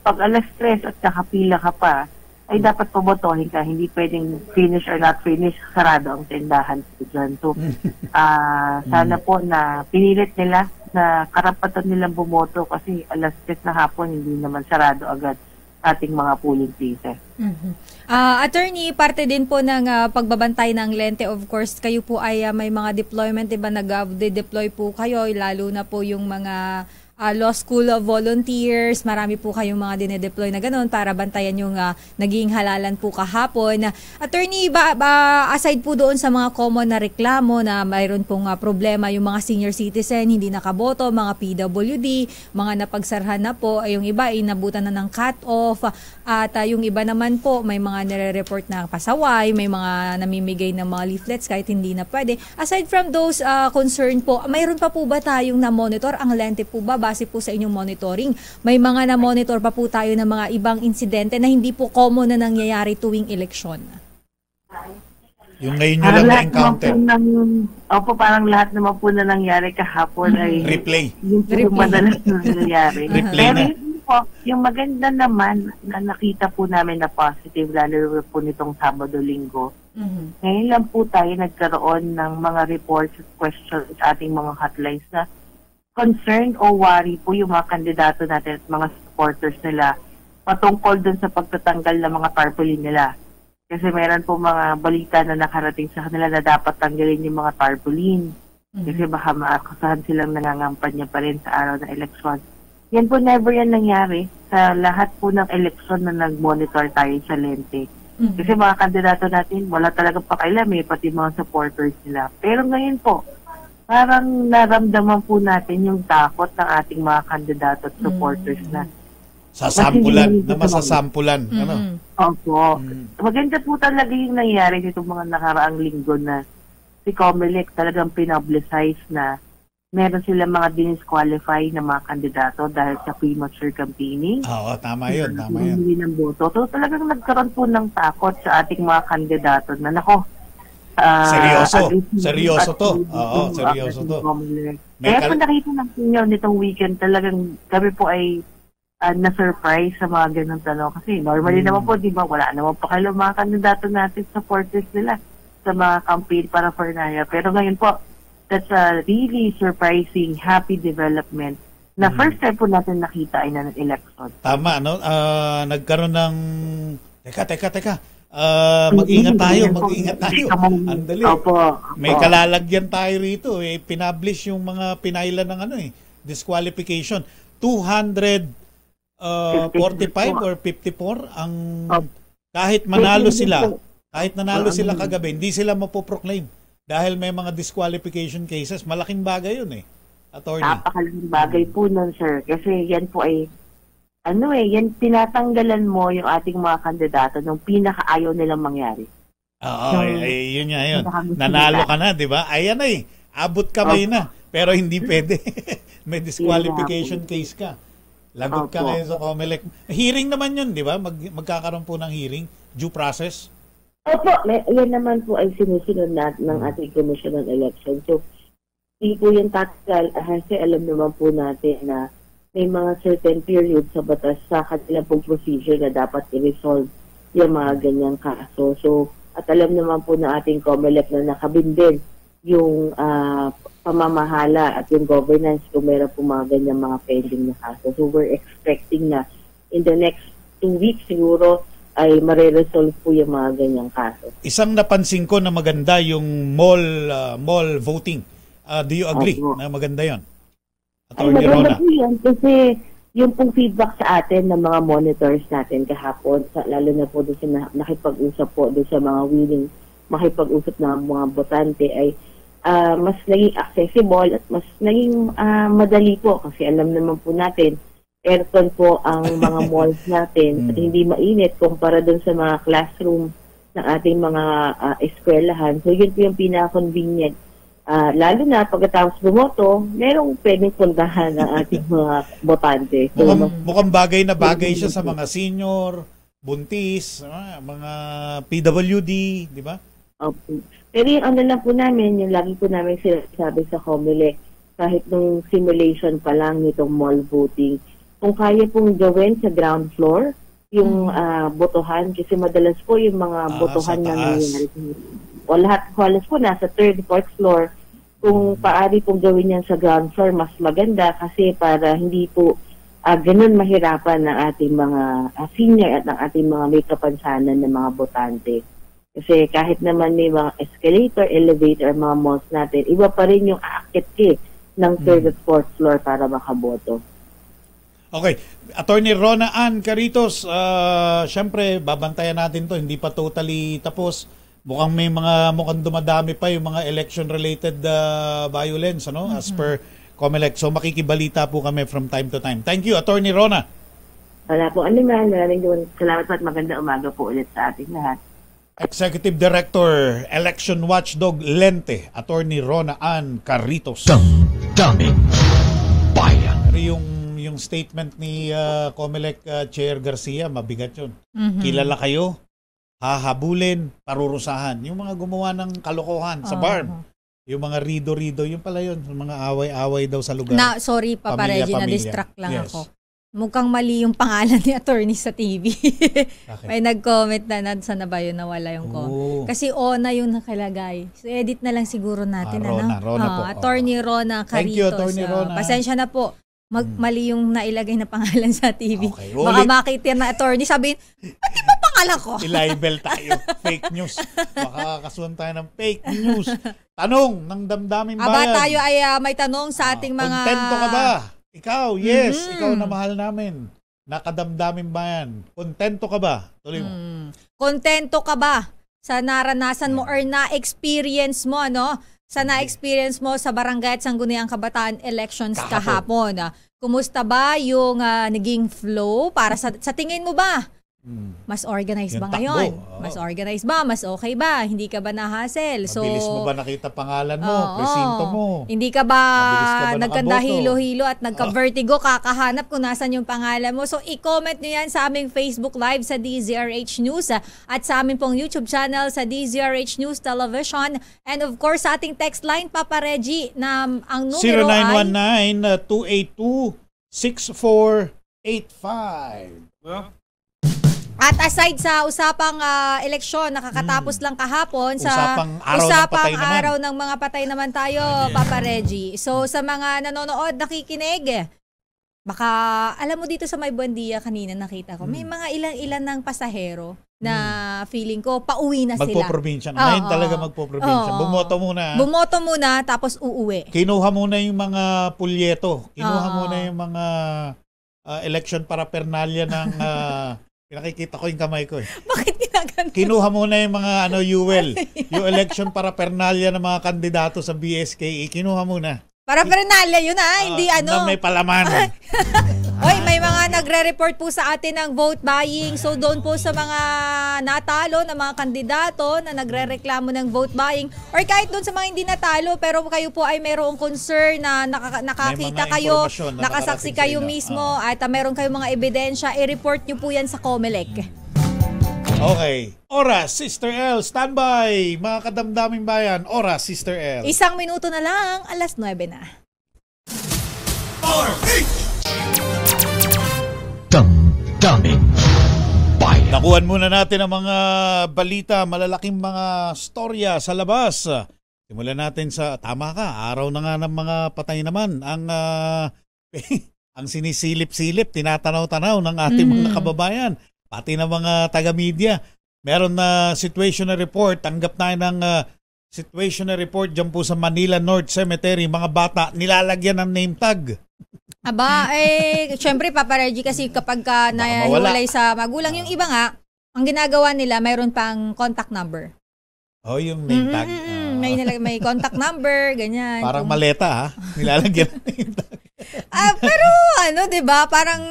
pag alas 3 at nakapila ka pa, ay dapat pabotohin ka. Hindi pwedeng finish or not finish, sarado ang tindahan po dyan. So, sana po na pinilit nila na karapatan nilang bumoto kasi alas 3 na hapon, hindi naman sarado agad ating mga polling places. Attorney, parte din po ng pagbabantay ng lente. Of course, kayo po ay may mga deployment, diba? Nag-deploy po kayo, lalo na po yung mga law school volunteers, marami po kayong mga dinedeploy na gano'n para bantayan yung naging halalan po kahapon. Attorney, aside po doon sa mga common na reklamo na mayroon pong problema yung mga senior citizen, hindi nakaboto, mga PWD, mga napagsarhan na po, yung iba ay nabutan na ng cut-off, at yung iba naman po may mga nire-report na pasaway, may mga namimigay ng mga leaflets kahit hindi na pwede. Aside from those concern po, mayroon pa po ba tayong na-monitor? Ang lente po ba base po sa inyong monitoring? May mga na-monitor pa po tayo ng mga ibang insidente na hindi po common na nangyayari tuwing eleksyon? Yung ngayon nyo lang na-encounter. Opo, parang lahat naman po na nangyari kahapon ay replay. Yung madalas na nangyari. Replay na. Po, yung maganda naman na nakita po namin na positive, lalo po nitong Sabado-Linggo. Ngayon lang po tayo nagkaroon ng mga reports at questions sa ating mga hotlines na concerned o worry po yung mga kandidato natin at mga supporters nila patungkol dun sa pagtatanggal ng mga tarpaulin nila. Kasi meron po mga balita na nakarating sa kanila na dapat tanggalin yung mga tarpaulin. Kasi baka maakasahan silang nangangampanya pa rin sa araw ng eleksyon. Yan po, never yan nangyari sa lahat po ng eleksyon na nag-monitor tayo sa lente. Kasi mga kandidato natin, wala talagang pakailan, pati mga supporters nila. Pero ngayon po, parang naramdaman po natin yung takot ng ating mga kandidato at supporters na masasampulan. Ano? Opo. Maganda po talaga yung nangyari nitong mga nakaraang linggo na si COMELEC talagang pinoblicize na meron silang mga disqualify na mga kandidato dahil sa premature campaigning. Oo, tama yun. Hindi ng boto. So talagang nagkaroon po ng takot sa ating mga kandidato na seryoso to. Oo, seryoso to. Kaya po nakita natin nitong weekend, talagang kami po ay na-surprise sa mga ganun tanong. Kasi normally naman po, di ba, wala naman pa kayo mga kandidato natin, supporters nila sa mga campaign para for Naya. Pero ngayon po, that's a really surprising, happy development na first time po natin nakita ay na election. Tama, no? Nagkaroon ng... Teka. Mag-ingat tayo. Andali. Opo. May kalalagyan tayo rito. Pinablish yung mga pinailan ng disqualification. 245 or 54 ang kahit manalo sila kagabi, hindi sila mapoproclaim dahil may mga disqualification cases. Malaking bagay yun attorney. Napakalaking bagay po nun, sir. Kasi yan po ay yan tinatanggalan mo yung ating mga kandidato nung pinakaayaw nilang mangyari. Oo, yun nga yun. Nanalo ka na, di ba? Ayan abot kamay na. Pero hindi pwede. May disqualification case ka. Lagot ka ngayon sa COMELEC. Hearing naman yun, di ba? Magkakaroon po ng hearing, due process. Opo, yan naman po ay sinusunod ng ating Commission on Election. So, hindi po yung tactical, kasi alam naman po natin na may mga certain period sa batas sa kanilang pong procedure na dapat i-resolve yung mga ganyang kaso. So, at alam naman po na ating COMELEC na nakabindin yung pamamahala at yung governance kung meron po mga ganyang mga pending na kaso. So, we're expecting na in the next 2 weeks siguro ay mare-resolve po yung mga ganyang kaso. Isang napansin ko na maganda yung mall voting. Do you agree na maganda yon? Ay, maganda po yan kasi yung pong feedback sa atin ng mga monitors natin kahapon, lalo na po doon sa nakipag-usap po doon sa mga willing makipag-usap ng mga botante ay mas naging accessible at mas naging madali po kasi alam naman po natin aircon po ang mga malls natin at hindi mainit kumpara doon sa mga classroom ng ating mga eskwelahan. So yun po yung pinaka-convenient. Lalo na pagkatapos bumoto, merong pwedeng puntahan ng ating mga botante. So, mukhang bagay na bagay siya sa mga senior, buntis, mga PWD, di ba? Pero yung lang po namin, yung lagi po namin sinasabi sa COMELEC, kahit nung simulation pa lang nitong mall voting, kung kaya pong gawin sa ground floor, yung botohan, kasi madalas po yung mga botohan na nangyayari. O halos po nasa 3rd, 4th floor. Kung paari pong gawin yan sa ground floor, mas maganda kasi para hindi po ganun mahirapan ng ating mga senior at ng ating mga may kapansanan ng mga botante. Kasi kahit naman may mga escalator, elevator, mga malls natin, iba pa rin yung aakit ng 3rd at 4th floor para makaboto. Okay. Attorney Rona Ann Caritos, syempre babantayan natin to, hindi pa totally tapos. Mukhang dumadami pa yung mga election-related violence, as per COMELEC. So makikibalita po kami from time to time. Thank you, Attorney Rona. Wala po. Maraming salamat at maganda umaga po ulit sa ating lahat. Executive Director, Election Watchdog Lente, Attorney Rona Ann Caritos. Damdamin Bayan. Pero yung statement ni COMELEC Chair Garcia, mabigat yun. Kilala kayo? Hahabulin, parurusahan. Yung mga gumawa ng kalokohan sa barn. Yung mga rido-rido, yung pala yun. Yung mga away-away daw sa lugar. Sorry, Papa Reggie, na-distract lang ako. Mukhang mali yung pangalan ni attorney sa TV. May nag-comment na sana ba yun nawala yung comment. Kasi Ona yung nakalagay. So edit na lang siguro natin. Rona po. Attorney Rona Caritos. Thank you, Attorney Rona. Pasensya na po. Mali yung nailagay na pangalan sa TV. Okay. Baka makita na attorney sabihin, pati ba pangalan ko? I-libel tayo. Fake news. Baka kasuhan tayo ng fake news. Tanong ng Damdamin Bayan. Tayo ay may tanong sa ating mga... Kontento ka ba? Ikaw, yes. Ikaw na mahal namin. Nakadamdamin Bayan. Kontento ka ba? Tuloy mo. Kontento ka ba sa naranasan mo or na-experience mo, sa na-experience mo sa Barangay at Sangguniang Kabataan elections kahapon. Kumusta ba yung naging flow? Para sa tingin mo ba? Mas organized ba ngayon? Mas organized ba? Mas okay ba? Hindi ka ba na-hassle? Mabilis mo ba nakita pangalan mo? Presinto mo? Hindi ka ba nagkanda-hilo-hilo at nagka-vertigo kakahanap kung nasan yung pangalan mo? So, i-comment nyo yan sa aming Facebook Live sa DZRH News at sa aming pong YouTube channel sa DZRH News Television. And of course, sa ating text line, Papa Reggie, na ang numero 0919-282-6485. At aside sa usapang eleksyon, nakakatapos lang kahapon sa usapang araw ng mga patay naman tayo, Papa Reggie. So sa mga nanonood, nakikinig, Baka, alam mo dito sa May Buendia kanina nakita ko, may mga ilang-ilan ng pasahero na feeling ko pauwi na sila. Magpo-probinsya na. Ngayon talaga magpo-probinsya. Bumoto muna. Bumoto muna tapos uuwi. Kinuha muna yung mga pulyeto. Kinuha muna yung mga election paraphernalia ng pinakikita ko yung kamay ko eh. Bakit ginagano? Kinuha muna yung mga UL. Yung election paraphernalia ng mga kandidato sa BSKE. Kinuha muna. Paraphernalia yun hindi Na may palaman. Oy, may mga nagre-report po sa atin ng vote buying. So doon po sa mga natalo na mga kandidato na nagrereklamo ng vote buying or kahit doon sa mga hindi natalo pero kayo po ay mayroong concern na nakakita kayo, nakasaksi kayo mismo at meron kayong mga ebidensya, i-report nyo po yan sa COMELEC. Okay. Oras, Sister L. Standby. Mga kadamdaming bayan. Oras, Sister L. 1 minuto na lang, 9:00 na. Damdaming Bayan. Nakuhan muna natin ang mga balita, malalaking mga storya sa labas. Simulan natin sa, tama ka, araw na nga ng mga patay naman. Ang sinisilip-silip, tinatanaw-tanaw ng ating mga kababayan. Pati ng mga taga-media. Meron na situational report. Tanggap tayo ng situational report dyan po sa Manila North Cemetery. Mga bata, nilalagyan ng name tag. Aba, syempre Papa Reggie kasi kapag nahiwalay sa magulang, yung iba nga, ang ginagawa nila, mayroon pang contact number. Oh, yung name tag. May contact number, ganyan. Parang maleta ha, nilalagyan ng name tag. Pero 'di ba? Parang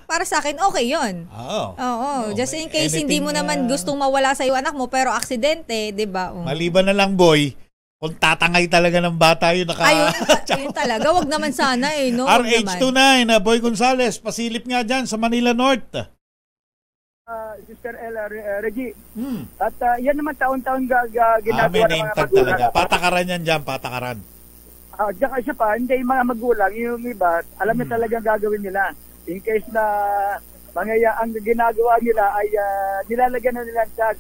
para sa akin okay 'yon. Oo. Just in case hindi mo naman gustong mawala sa iyo anak mo pero aksidente, 'di ba? Maliban na lang boy, kung tatangay talaga ng bata yun Ayun talaga, wag naman sana no. RH29 Boy Gonzales, pasilip nga diyan sa Manila North. Sister Ella Reggie. At yan naman taon-taon ginagawa ng mga magulang. Patakaran yan dyan, patakaran. Diyan kasi pa, hindi yung mga magulang, yung iba, alam na talagang gagawin nila. In case na ang ginagawa nila ay nilalagyan na nila ang tag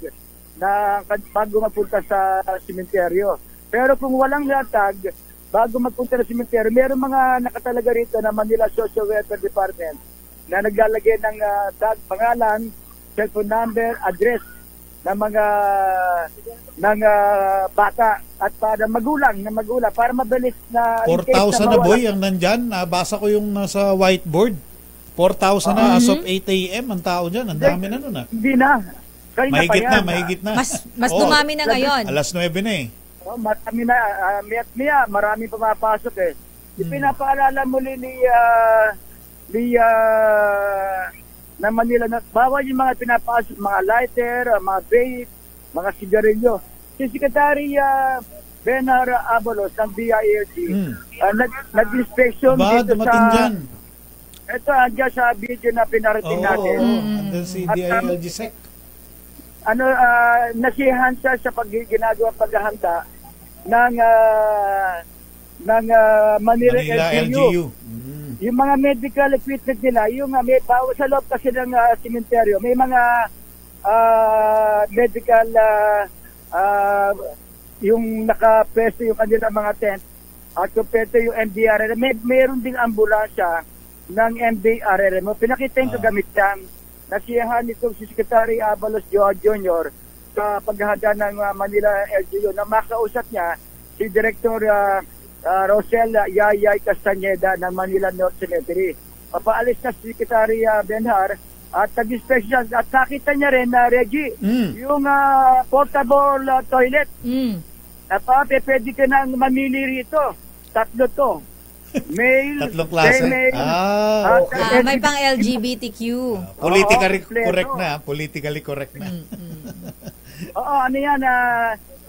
na bago mapunta sa simenteryo. Pero kung walang tag, bago magpunta sa simenteryo, meron mga nakatalaga rito na Manila Social Welfare Department na naglalagay ng tag, pangalan, cellphone number, address ng mga bata at para magulang para mabilis na 4,000 na boy ang nandyan. Nabasa ko yung nasa whiteboard. 4,000 na as of 8 a.m. ang tao dyan. Ang dami na nun Hindi na. Mahigit na. Mas dumami na ngayon. Alas 9 na eh. Marami na. Marami pumapasok eh. Ipinapaalala muli na Manila na bawal yung mga pinapasok, mga lighter, mga vape, mga sigarilyo. Si Secretary Benar Abalos ng BIRG nag-inspection dito sa ito andyan sa video na pinarating natin. Andun si DILG-SEC. Nasihan siya sa ginagawa paghahanda ng Manila LGU. Yung mga medical equipment nila, yung may bawa sa loob kasi ng simenteryo, may mga medical yung nakapesto yung kanilang mga tent at kumpleto yung MDRRM. Mayroon ding ambulansya ng MDRRM. Pinakita yung kagamit yan. Nasiyahan nitong si Secretary Abalos Jr. sa paghahanda ng Manila LGU na makausap niya si Director Rosel Yayay Castañeda ng Manila North Cemetery. Papaalis na si Secretary Benhar at nag-inspection at nakita niya rin na Reggie, yung portable toilet. Pwede ka nang mamili rito. 3 to. Male, 3 klase. May pang LGBTQ. Politically correct na. Oo, ano yan,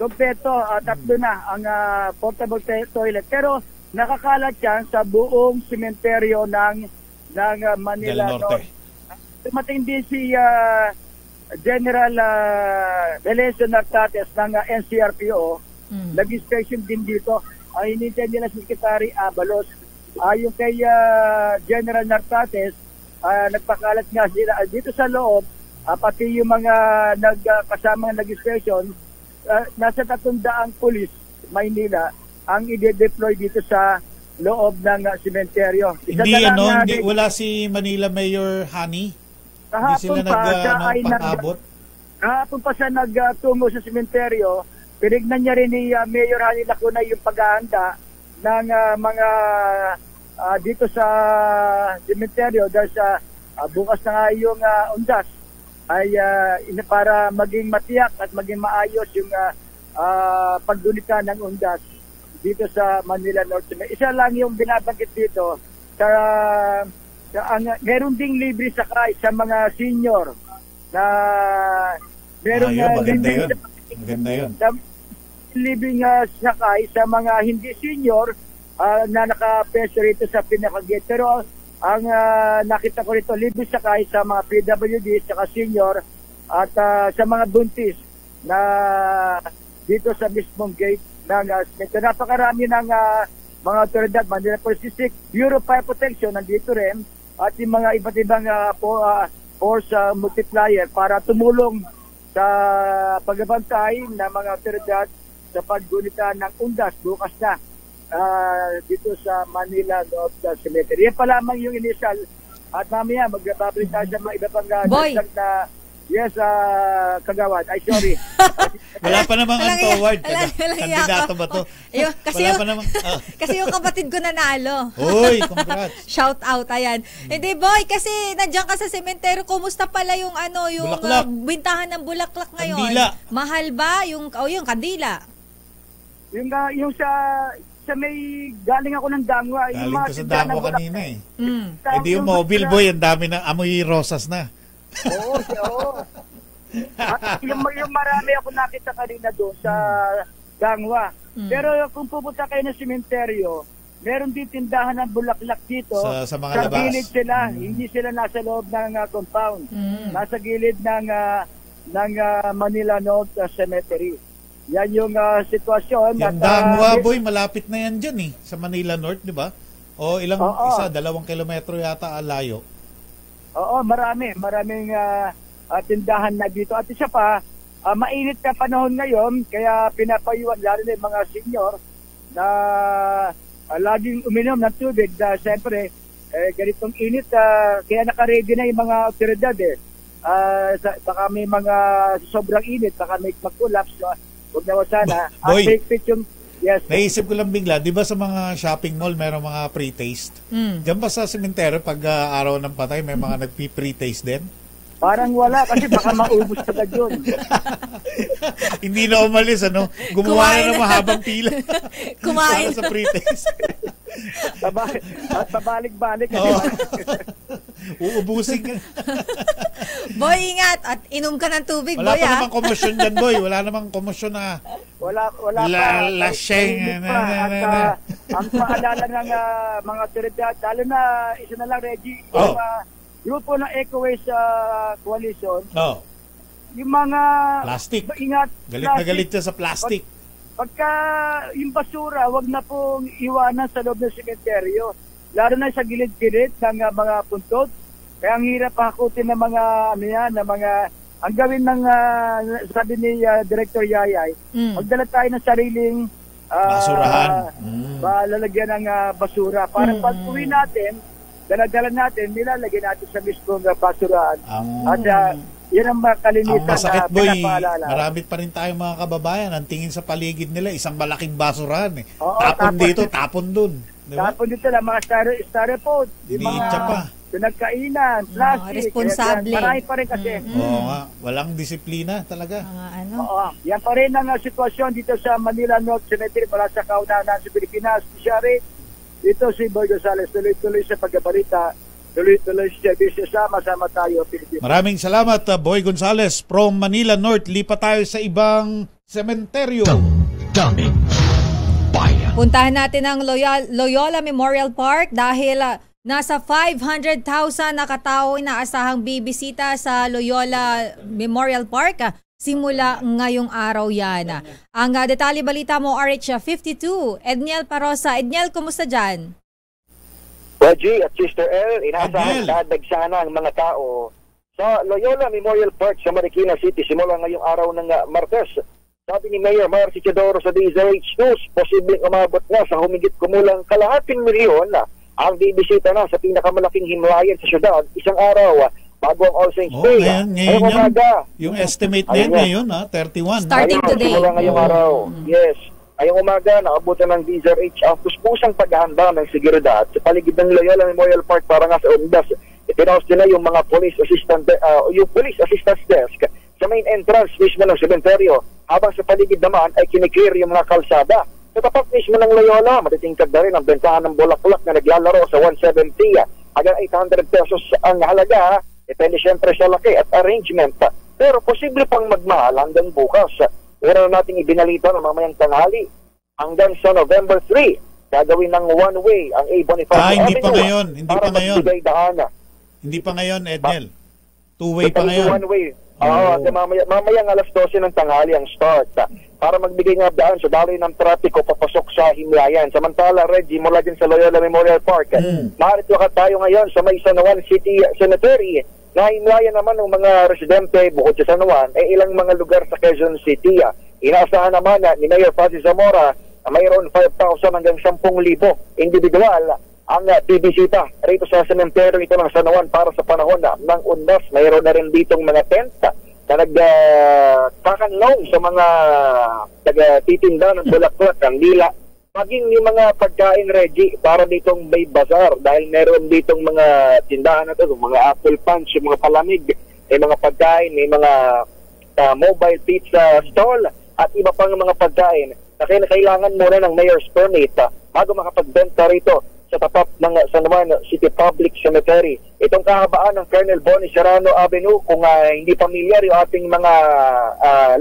kompleto, 3 na ang portable toilet. Pero nakakalat yan sa buong simenteryo ng Manila Norte. Tumating din si General Beleso Nartates ng NCRPO. Nag-inspection din dito. Hinintay nila si Secretary Abalos. Yung kay General Nartates, nagpakalat nga sila dito sa loob, pati yung mga kasamang nag-inspection, nasa 300 pulis Maynila ang i-deploy dito sa loob ng sementeryo. Wala si Manila Mayor Hani? Hindi sila nag-abot? Kahapon pa siya nagtungo sa sementeryo. Pinignan niya rin ni Mayor Hani Lacuna yung paghahanda ng mga dito sa sementeryo dahil sa bukas na nga yung undas ay para maging matiyak at maging maayos yung pagdulita ng undas dito sa Manila North. Isa lang yung binabanggit dito meron ding libre sakay sa mga senior na meron maganda yun. Libre sakay sa mga hindi senior na nakapeso rito sa pinaka-gate. Pero ang nakita ko rito, libre sakay sa mga PWD, saka senior at sa mga buntis na dito sa mismong gate ng napakarami ng mga otoridad, Manila Police District, Bureau of Fire Protection nandito rin at yung mga iba't ibang force multiplier para tumulong sa pagbabantay ng mga otoridad sa paggunita ng undas bukas na dito sa Manila North Cemetery. Yan pa lamang yung initial at mamaya magbabalik tayo sa mga iba pang dagdag na yes, kagawad. Ay, sorry. Wala pa namang untoward. Kandidato ba to? Kasi yung kapatid ko nanalo. Uy, congrats. Shout out, ayan. Hindi, boy, kasi nandiyan ka sa sementeryo, kumusta pala yung bintahan ng bulaklak ngayon? Kandila. Mahal ba? Yung kandila? Yung sa may galing ako ng Dangwa. Galing ko sa Dangwa kanina eh. Hindi yung mobile boy, ang dami ng amoy rosas na. Oo. At yung marami ako nakita kanina doon sa Dangwa. Pero kung pupunta kayo ng sementeryo, meron din tindahan ng bulaklak dito. Sa mga labas. Sa gilid sila. Hindi sila nasa loob ng compound. Nasa gilid ng Manila North Cemetery. Yan yung sitwasyon. Yung Dangwa, boy, malapit na yan dyan eh. Sa Manila North, di ba? O 2 kilometro yata alayo. Oo, maraming tindahan na dito. At isa pa, mainit na panahon ngayon, kaya pinapayuan lalo na yung mga senior na laging uminom ng tubig. Siyempre, ganitong init, kaya nakaready na yung mga otoridad baka may mga sobrang init, baka may mag-collapse. Huwag na sana. Boy, yes. Naisip ko lang bigla, di ba sa mga shopping mall mayroong mga pre-taste? Diyan ba sa sementeryo pag araw ng patay may mga nagpi-pre-taste din? Parang wala kasi baka maubos agad yun. Hindi na umalis, gumawa na ng mahabang pila. Kumain. Para sa pre-taste. At pabalik-balik. Uubusin ka. Boy, ingat. At inom ka ng tubig, wala boy. Wala pa namang komosyon dyan, boy. Wala namang komosyon na wala pa. Laseng. Ang paalala ng mga otoridad, lalo na isa na lang, Reggie, grupo ng Ecoways Coalition, yung mga plastic. Ingat, galit na galit siya sa plastic. Pagka yung basura, wag na pong iwanan sa loob ng sementeryo. Lalo na sa gilid-gilid ng mga puntod. Kaya ang hirap hakutin ng mga ang gawin ng sabi ni Director Yayay, magdala tayo ng sariling basurahan. Lalagyan ng basura. Para pag uwi natin, dala-dala natin, nilalagyan natin sa mismong basurahan. At yan ang kalinisan ang masakit, na boy, pinapaalala. marami pa rin tayong mga kababayan. Ang tingin sa paligid nila, isang malaking basurahan. Oo, tapon dito, tapon dun. Diba? Tapon dito lang, mga styrofoam. Iniitsa pa. Pinagkainan, plastic. Responsable. Marami pa rin kasi. Oo nga, walang disiplina talaga. Oo, yan pa rin ang sitwasyon dito sa Manila North Cemetery para sa kaunahan sa Pilipinas. Dito si Boy Gonzales, tuloy-tuloy sa pagkabalita, tuloy-tuloy sa servisyo, sama-sama tayo, Pilipinas. Maraming salamat, Boy Gonzales from Manila North. Lipat tayo sa ibang sementeryo. Damdamin Bayan. Puntahan natin ang Loyola Memorial Park dahil nasa 500,000 na katao inaasahang bibisita sa Loyola Memorial Park simula ngayong araw yan. Ang detalye balita mo, RH52, Edniel Parosa. Edniel, kumusta dyan? Reggie at Sister L, inaasahan sana ang mga tao sa Loyola Memorial Park sa Marikina City simula ngayong araw ng Martes Sabi ni Mayor Marcy Teodoro sa DZRH News, posibleng umabot na sa humigit kumulang 250,000 ang bibisita na sa pinakamalaking himlayan sa syudad isang araw bago ang All Saints Day. Ngayon umaga. Yung estimate na yun ngayon, 31. Starting today. Ngayong araw. Yes. Ngayong umaga, naabutan ng DZRH ang puspusang paghahanda ng seguridad sa paligid ng Loyola Memorial Park para nga sa Undas. Itinaos nila yung mga police assistant desk sa main entrance mismo ng sementeryo, habang sa paligid naman ay kiniklear yung mga kalsada. Sa tapat mismo ng Loyola, matitingkad na rin ang bentahan ng bulaklak na naglalaro sa 170 hanggang 800 pesos ang halaga. Depende siyempre sa laki at arrangement. Pero posible pang magmahal hanggang bukas. Una na nating ibinalita na mamayang tanghali hanggang sa November 3. Gagawin ng one-way ang A. Bonifacio hindi pa Avenue ngayon. Hindi pa ngayon. Hindi pa ngayon, Ednel. Two-way pa ngayon. One-way. Mamayang alas 12 ng tanghali ang start para magbigay ng daan sa daloy ng trapiko papasok sa himlayan. Samantala, Reggie, mula din sa Loyola Memorial Park, maarito ka tayo ngayon sa may San Juan City Cemetery na himlayan naman ng mga residente bukod sa San Juan ay ilang mga lugar sa Quezon City. Inaasahan naman ni Mayor Francis Zamora na mayroon 5,000 hanggang 10,000 individual ang bibisita rito sa sementeryo ito ng San Juan para sa panahon ng Undas. Mayroon na rin ditong mga tent na nagkakanlong sa mga taga-titinda ng bulaklak, ng dila, maging yung mga pagkain, Reggie, para ditong may bazaar dahil meron ditong mga tindahan na ito, mga apple punch, yung mga palamig, may mga pagkain, may mga mobile pizza stall at iba pang mga pagkain na kailangan muna ng mayor's permit bago makapagbenta rito sa tapat ng San Juan City Public Cemetery. Itong kahabaan ng Colonel Bonnie Serrano Avenue, kung hindi pamilyar yung ating mga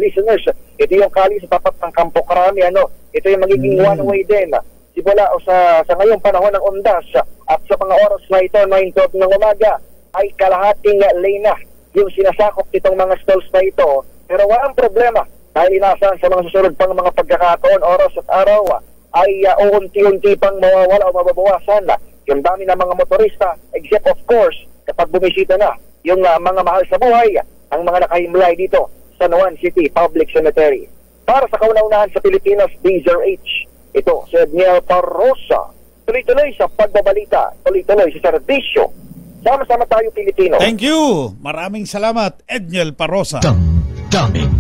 listeners, ito yung kali sa tapat ng Campo Crame. Ito yung magiging one-way din. Simula sa ngayong panahon ng Undas at sa mga oras na ito, 9:12 ng umaga, ay kalahating lane na yung sinasakop itong mga stalls na ito. Pero walang problema dahil inaasahan sa mga susunod pang mga pagkakataon, oras at araw, ay unti-unti pang mawawala o mababawasan yung dami ng mga motorista, except of course kapag bumisita na yung mga mahal sa buhay, ang mga nakahimlay dito sa San Juan City Public Cemetery. Para sa kauna-unahan sa Pilipinas, DZRH, ito si Edniel Parrosa. Tuloy-tuloy sa pagbabalita, tuloy-tuloy sa serbisyo. Sama-sama tayo Pilipino. Thank you. Maraming salamat, Edniel Parrosa. Damdamin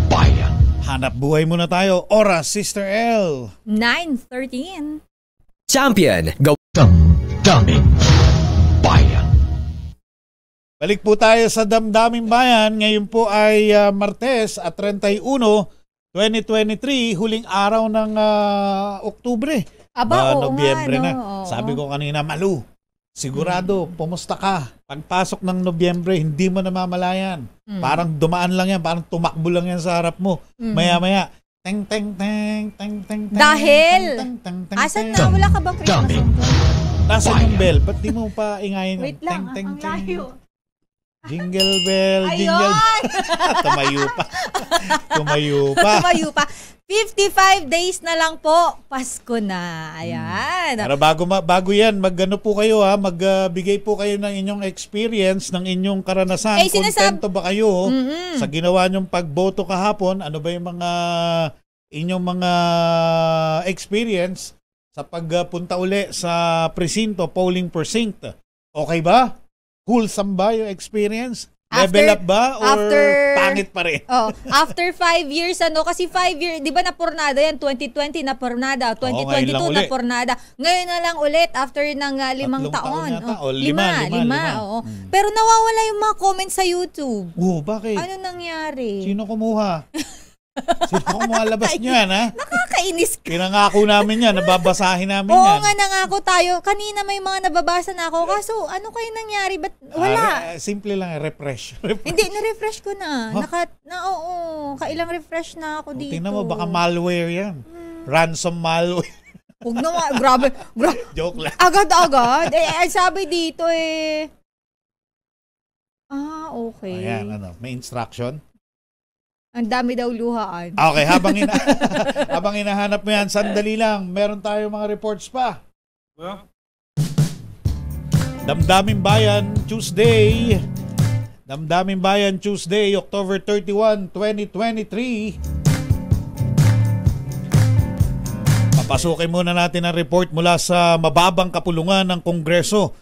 Bayan. Hanap buhay muna tayo. Oras, Sister L. 9:13. Champion. Go. Damdamin Bayan. Balik po tayo sa Damdaming Bayan. Ngayon po ay Martes at 31, 2023. Huling araw ng Oktubre. Nobyembre na. Sabi ko kanina, Malu, sigurado, pumusta ka. Pagpasok ng Nobyembre, hindi mo namamalayan. Parang dumaan lang yan, parang tumakbo lang yan sa harap mo. Maya-maya, teng teng teng teng teng. Dahil, asan na? Wala ka bang Christmas song? Nasaan yung bell? Ba't di mo pa ingayin? Wait lang, ang layo. Jingle bell, jingle. Tumayo pa. Tumayo pa. 55 days na lang po. Pasko na. Ayan. Pero bago yan, magano po kayo magbigay po kayo ng inyong experience, ng inyong karanasan. Kontento ba kayo sa ginawa nyong pagboto kahapon? Ano ba yung mga inyong mga experience sa pagpunta uli sa presinto, polling precinct? Okay ba? Wholesome ba yung experience? Level up ba or pangit pa rin? After 5 years, kasi 5 years, di ba napurnada yan? 2020 napurnada, 2022 napurnada. Ngayon na lang ulit after ng 5 taon. Lima. Pero nawawala yung mga comments sa YouTube. Bakit? Ano nangyari? Sino kumuha? Sino labas nyo yan, ha? Nakakainis ka. Pinangako namin yan, nababasahin namin yan. Oo nga, nangako tayo. Kanina may mga nababasa na ako. Kaso, ano kayo nangyari? Ba't wala? Simple lang, refresh. Hindi, na-refresh ko na. Oo, kailang refresh na ako dito. Tingnan mo, baka malware yan. Ransom malware. Huwag na grabe. Joke lang. Agad-agad. Sabi dito okay. Ayan, may instruction. Ang dami daw luhaan. Okay, habang hinahanap mo yan, sandali lang. Meron tayo mga reports pa. Damdaming Bayan Tuesday. Damdaming Bayan Tuesday, October 31, 2023. Papasukin muna natin ang report mula sa mababang kapulungan ng Kongreso.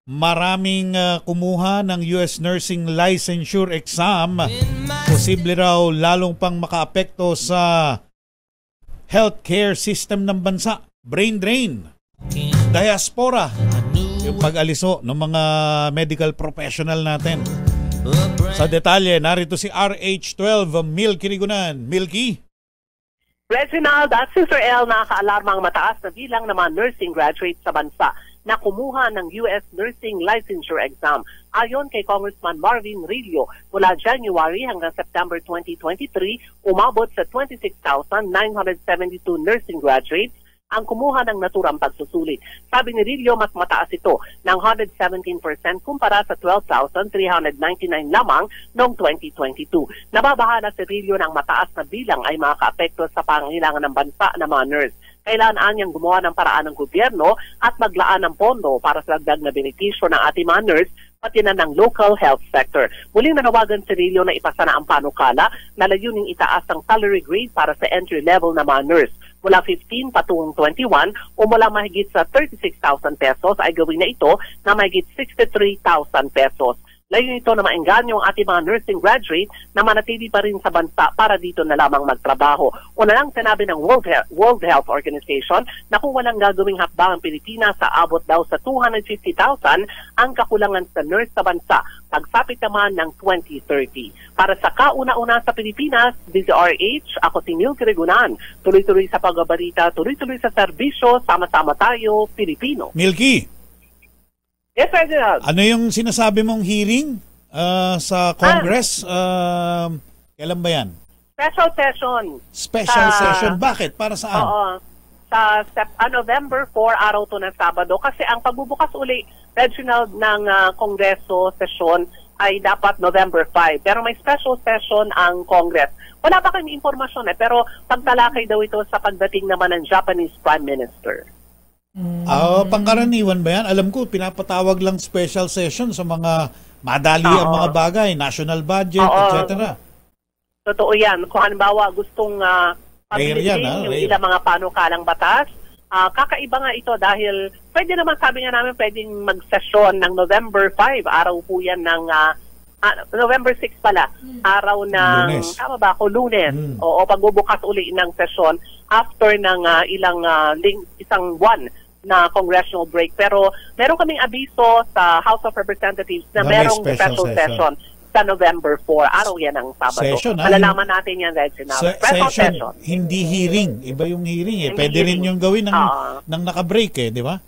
Maraming kumuha ng US Nursing Licensure Exam. Posible raw lalong pang makaapekto sa healthcare system ng bansa. Brain drain, diaspora, yung pag-aliso ng mga medical professional natin. Sa detalye, narito si RH12 Milky Rigunan. Milky? Reginald at Sister L, nakakaalarmang mataas na bilang ng mga nursing graduates sa bansa na kumuha ng US Nursing Licensure Exam. Ayon kay Congressman Marvin Rillo, mula January hanggang September 2023, umabot sa 26,972 nursing graduates ang kumuha ng naturang pagsusulit. Sabi ni Rillo, mas mataas ito ng 117% kumpara sa 12,399 lamang noong 2022. Nababahala si Rillo na ang mataas na bilang ay makakaapekto sa pangangailangan ng bansa ng mga nurse. Kailangan niyang gumawa ng paraan ng gobyerno at maglaan ng pondo para sa dagdag na benepisyo ng ating mga nurse pati na ng local health sector. Muling nanawagan si Rillo na ipasa na ang panukala na layuning itaas ang salary grade para sa entry level na mga nurse. Mula 15 patungong 21 o mula mahigit sa 36,000 pesos ay gawin na ito na mahigit 63,000 pesos. Layunin ito na maengganyo ang ating mga nursing graduate na manatili pa rin sa bansa para dito na lamang magtrabaho. Una lang sinabi ng World Health Organization na kung walang gagawing hakbang ang Pilipinas, aabot daw sa 250,000 ang kakulangan sa nurse sa bansa pagsapit naman ng 2030. Para sa kauna-una sa Pilipinas, DZRH, ako si Milky Rigunan. Tuloy-tuloy sa pagbabalita, tuloy-tuloy sa serbisyo, sama-sama tayo, Pilipino. Milky! Yes, Reginald. Ano yung sinasabi mong hearing sa Congress? Kailan ba yan? Special session. Special session? Bakit? Para saan? Oo. Sa November 4, araw to ng Sabado. Kasi ang pagbubukas uli, Reginald, ng Kongreso session ay dapat November 5. Pero may special session ang Congress. Wala pa kami impormasyon pero pagtalakay daw ito sa pagdating naman ng Japanese Prime Minister. Pangkaraniwan ba yan? Alam ko, pinapatawag lang special session sa mga madali ang mga bagay, national budget, etc. Totoo yan. Kung halimbawa gustong pabilisin yung ilang mga panukalang batas, kakaiba nga ito dahil pwede naman, sabi nga namin, pwedeng mag-session ng November 5. Araw po yan ng November 6 pala. Araw ng, Lunes. tama ba ako? Lunes. O pagbubukas uli ng session after ng isang buwan na congressional break. Pero meron kaming abiso sa House of Representatives na merong special session sa November 4. Araw yan ang Sabado. Session, malalaman natin yan, Reginald. Special session. Hindi hearing. Iba yung hearing. Pwede rin yung gawin ng naka-break di ba?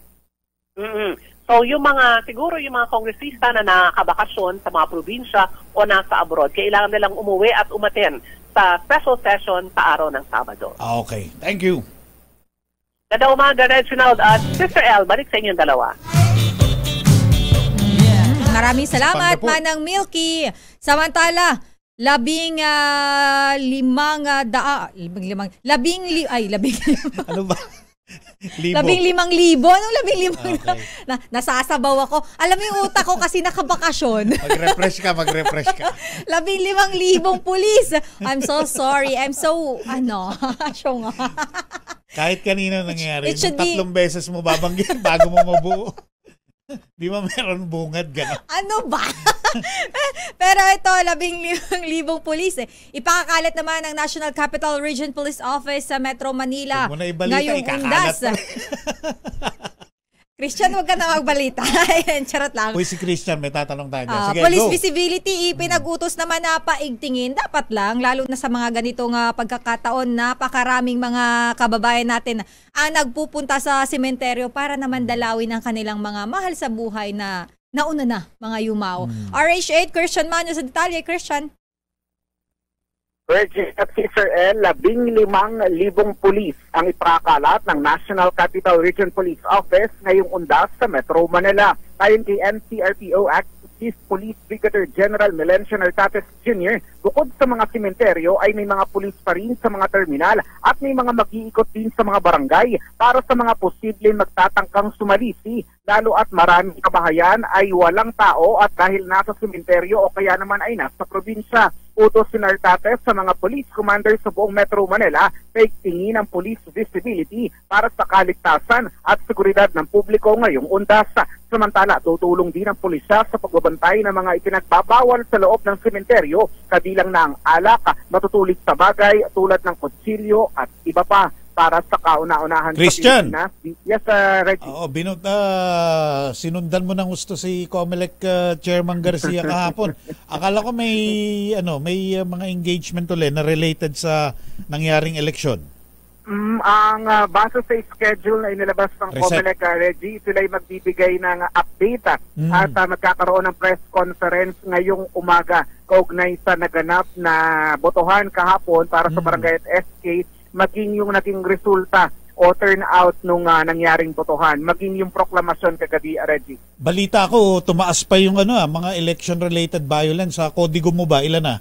So yung siguro yung mga kongresista na nakabakasyon sa mga probinsya o nasa abroad, kailangan nilang umuwi at umaten sa special session sa araw ng Sabado. Okay. Thank you. Kada umaga, Reginald at Sister L, balik sa inyong dalawa. Maraming salamat, Manang Milky. Samantala, 15 ano ba? 15,000. Anong 15,000? Okay. Nasasabaw ako. Alam mo yung utak ko kasi nakabakasyon. Mag-refresh ka. 15,000 pulis. I'm so sorry. I'm so, kahit kanina nangyari, 3 beses mo babanggit bago mo mabuo. Di ba meron bungad gano'n? Ano ba? Pero ito, 15,000 pulis. Ipakakalat naman ng National Capital Region Police Office sa Metro Manila. Huwag mo na ibalita, ikakalat pa. Christian, wag ka na magbalita. Charot lang. Uy, si Christian, may tatanong tayo. Sige, police go. visibility, pinag-utos naman na paigtingin. Dapat lang, lalo na sa mga ganitong pagkakataon, napakaraming mga kababayan natin ang nagpupunta sa sementeryo para naman dalawin ang kanilang mga mahal sa buhay na nauna na, mga yumao. RH8, Christian Manyo sa detalye. Christian. Reggie at Sister L, 15,000 pulis ang ipakalat ng National Capital Region Police Office ngayong undas sa Metro Manila. Ayon kay NCRPO Chief Police Brigadier General Melencio Nartates Jr., bukod sa mga sementeryo ay may mga pulis pa rin sa mga terminal at may mga mag-iikot din sa mga barangay para sa mga posibleng magtatangkang sumalisi, lalo at maraming kabahayan ay walang tao at dahil nasa sementeryo o kaya naman ay nasa probinsya. Utos si Nartates sa mga police commander sa buong Metro Manila na tingin ang police visibility para sa kaligtasan at seguridad ng publiko ngayong undas. Samantala, tutulong din ang pulisya sa pagbabantay ng mga ipinagbabawal sa loob ng sementeryo, kabilang na ang alak, matutulis sa bagay tulad ng kutsilyo at iba pa. Para sa kauna-unahan Christian. sa Pilipinas. Yes, Reggie. Oo, sinundan mo ng gusto si Comelec Chairman Garcia kahapon. Akala ko may mga engagement ulit na related sa nangyaring eleksyon. Ang base sa schedule na inilabas ng Comelec, Reggie, sila ay magbibigay ng update at magkakaroon ng press conference ngayong umaga kaugnay sa naganap na botohan kahapon para sa Barangay at SK, maging yung naging resulta o turnout nung nangyaring botohan, maging yung proklamasyon kagabi, Reggie. Balita ko, tumaas pa yung mga election-related violence. Sa kodigo mo ba? Ilan na?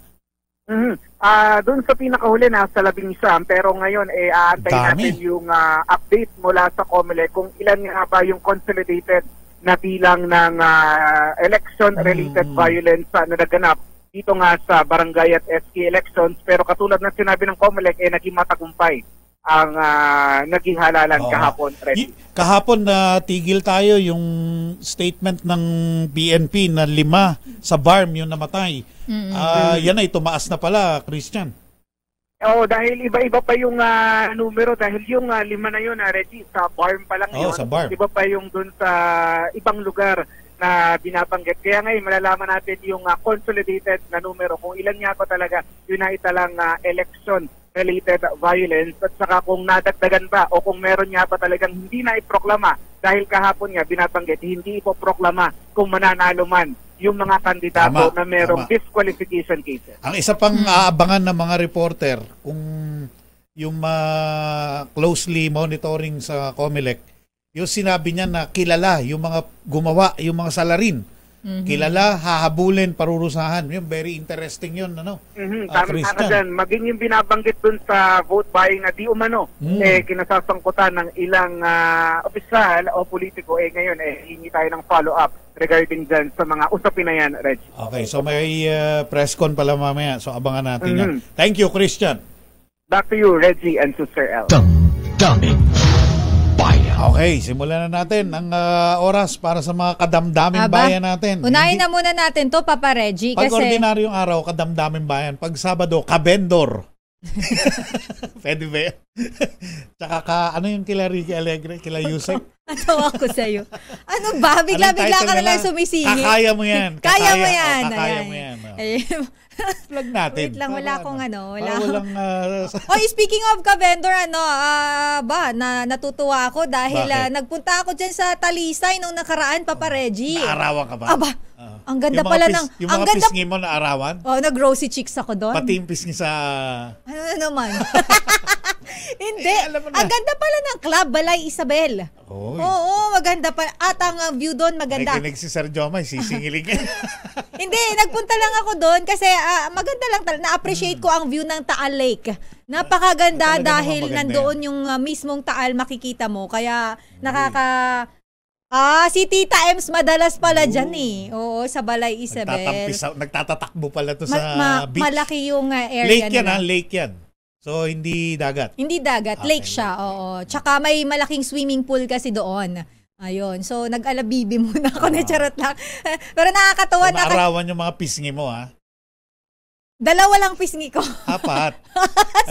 Doon sa pinakahuli nasa 11, pero ngayon aantay natin yung update mula sa COMELEC kung ilan nga ba yung consolidated na bilang ng election-related violence na naganap dito nga sa barangay at SK elections. Pero katulad ng sinabi ng COMELEC, naging matagumpay ang naging halalan kahapon. Kahapon tigil tayo yung statement ng PNP na 5 sa BARM yung namatay. Yan ay tumaas na pala, Christian. Dahil iba-iba pa yung numero, dahil yung 5 na yun, Reggie, sa BARM pa lang yun. Sa BARM. Iba pa yung dun sa ibang lugar na binabanggit. Kaya ngayon malalaman natin yung consolidated na numero kung ilan nga pa talaga yun na italang election-related violence at saka kung nadagdagan ba o kung meron nga pa talagang hindi na iproklama dahil kahapon nga binabanggit hindi ipoproklama kung mananalo man yung mga kandidato na merong disqualification cases. Ang isa pang aabangan ng mga reporter kung yung closely monitoring sa COMELEC, yung sinabi niya na kilala yung mga gumawa, yung mga salarin. Kilala, hahabulin, parurusahan. Yung very interesting yun, Tama dyan. Maging yung binabanggit dun sa vote buying na di umano, kinasasangkutan ng ilang opisyal o politiko, ngayon, hingi tayo ng follow-up regarding dyan sa mga usapin na yan, Reg. Okay, so may press con pala mamaya. So abangan natin yan. Thank you, Christian. Back to you, Reggie and Sister L. Damdamin Bayan. Okay, simulan na natin ang oras para sa mga kadamdaming bayan natin. Unahin na muna natin to, Papa Reggie. Pag kasi ordinaryong araw, kadamdaming bayan. Pag Sabado, kabendor. Pwede ba yan? Tsaka ano yung kila Ricky Alegre, kila Yusek? Natawa ko sa'yo. Ano ba? Bigla ka na lang sumisingi. Kakaya mo yan. Kaya mo yan. Kakaya mo yan. Plug natin. Wait lang, wala akong walang speaking of ka-vendor, natutuwa ako dahil nagpunta ako dyan sa Talisay nung nakaraan, Papa Reggie. Naarawan ka ba? Ang ganda pala ng... Yung mga pisngi mo na arawan? Nag-rosy chicks ako doon. Pati yung pisngi sa... Ano na naman? Hindi. Ang ganda pala ng club, Balay Isabel. Oo, maganda pala. At ang view doon maganda. Nakikinig si Sir Jomay, sisingiling. Hindi, nagpunta lang ako doon kasi maganda lang talaga. Na-appreciate ko ang view ng Taal Lake. Napakaganda dahil nandoon yung mismong Taal makikita mo. Kaya si Tita Ems madalas pala dyan Oo, sa Balay Isabel. Nagtatatakbo pala to sa beach. Malaki yung area nila. Lake yan. So, hindi dagat? Hindi dagat. Lake siya, oo. Tsaka may malaking swimming pool kasi doon. Ayun. So, nag-alabibi muna ako na charot lang. Pero nakakatawa na. Naarawan yung mga pisngi mo, ha? 2 lang pisngi ko. 4.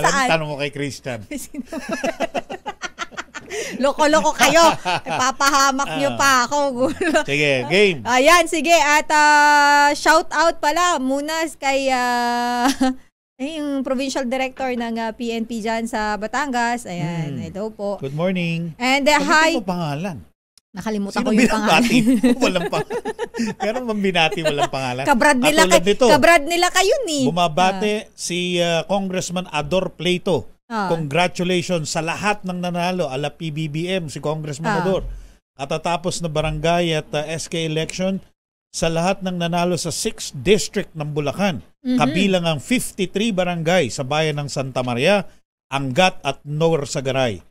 Alam mo, tanong mo kay Christian. Loko-loko kayo. Papahamak nyo pa ako. Sige, game. Ayan, sige. At shout out pala muna kay... yung provincial director ng PNP dyan sa Batangas. Ayan, hello po. Good morning. And hi. Ano pangalan? Nakalimutan ko yung pangalan. Walang pangalan. Pero mambinati walang pangalan. Kabrad nila kayo ni. Bumabate si Congressman Ador Pleito. Congratulations sa lahat ng nanalo ala PBBM si Congressman Ador. Katatapos na barangay at SK election sa lahat ng nanalo sa 6th District ng Bulacan. kabilang ang 53 barangay sa bayan ng Santa Maria, Angat at Norsagaray.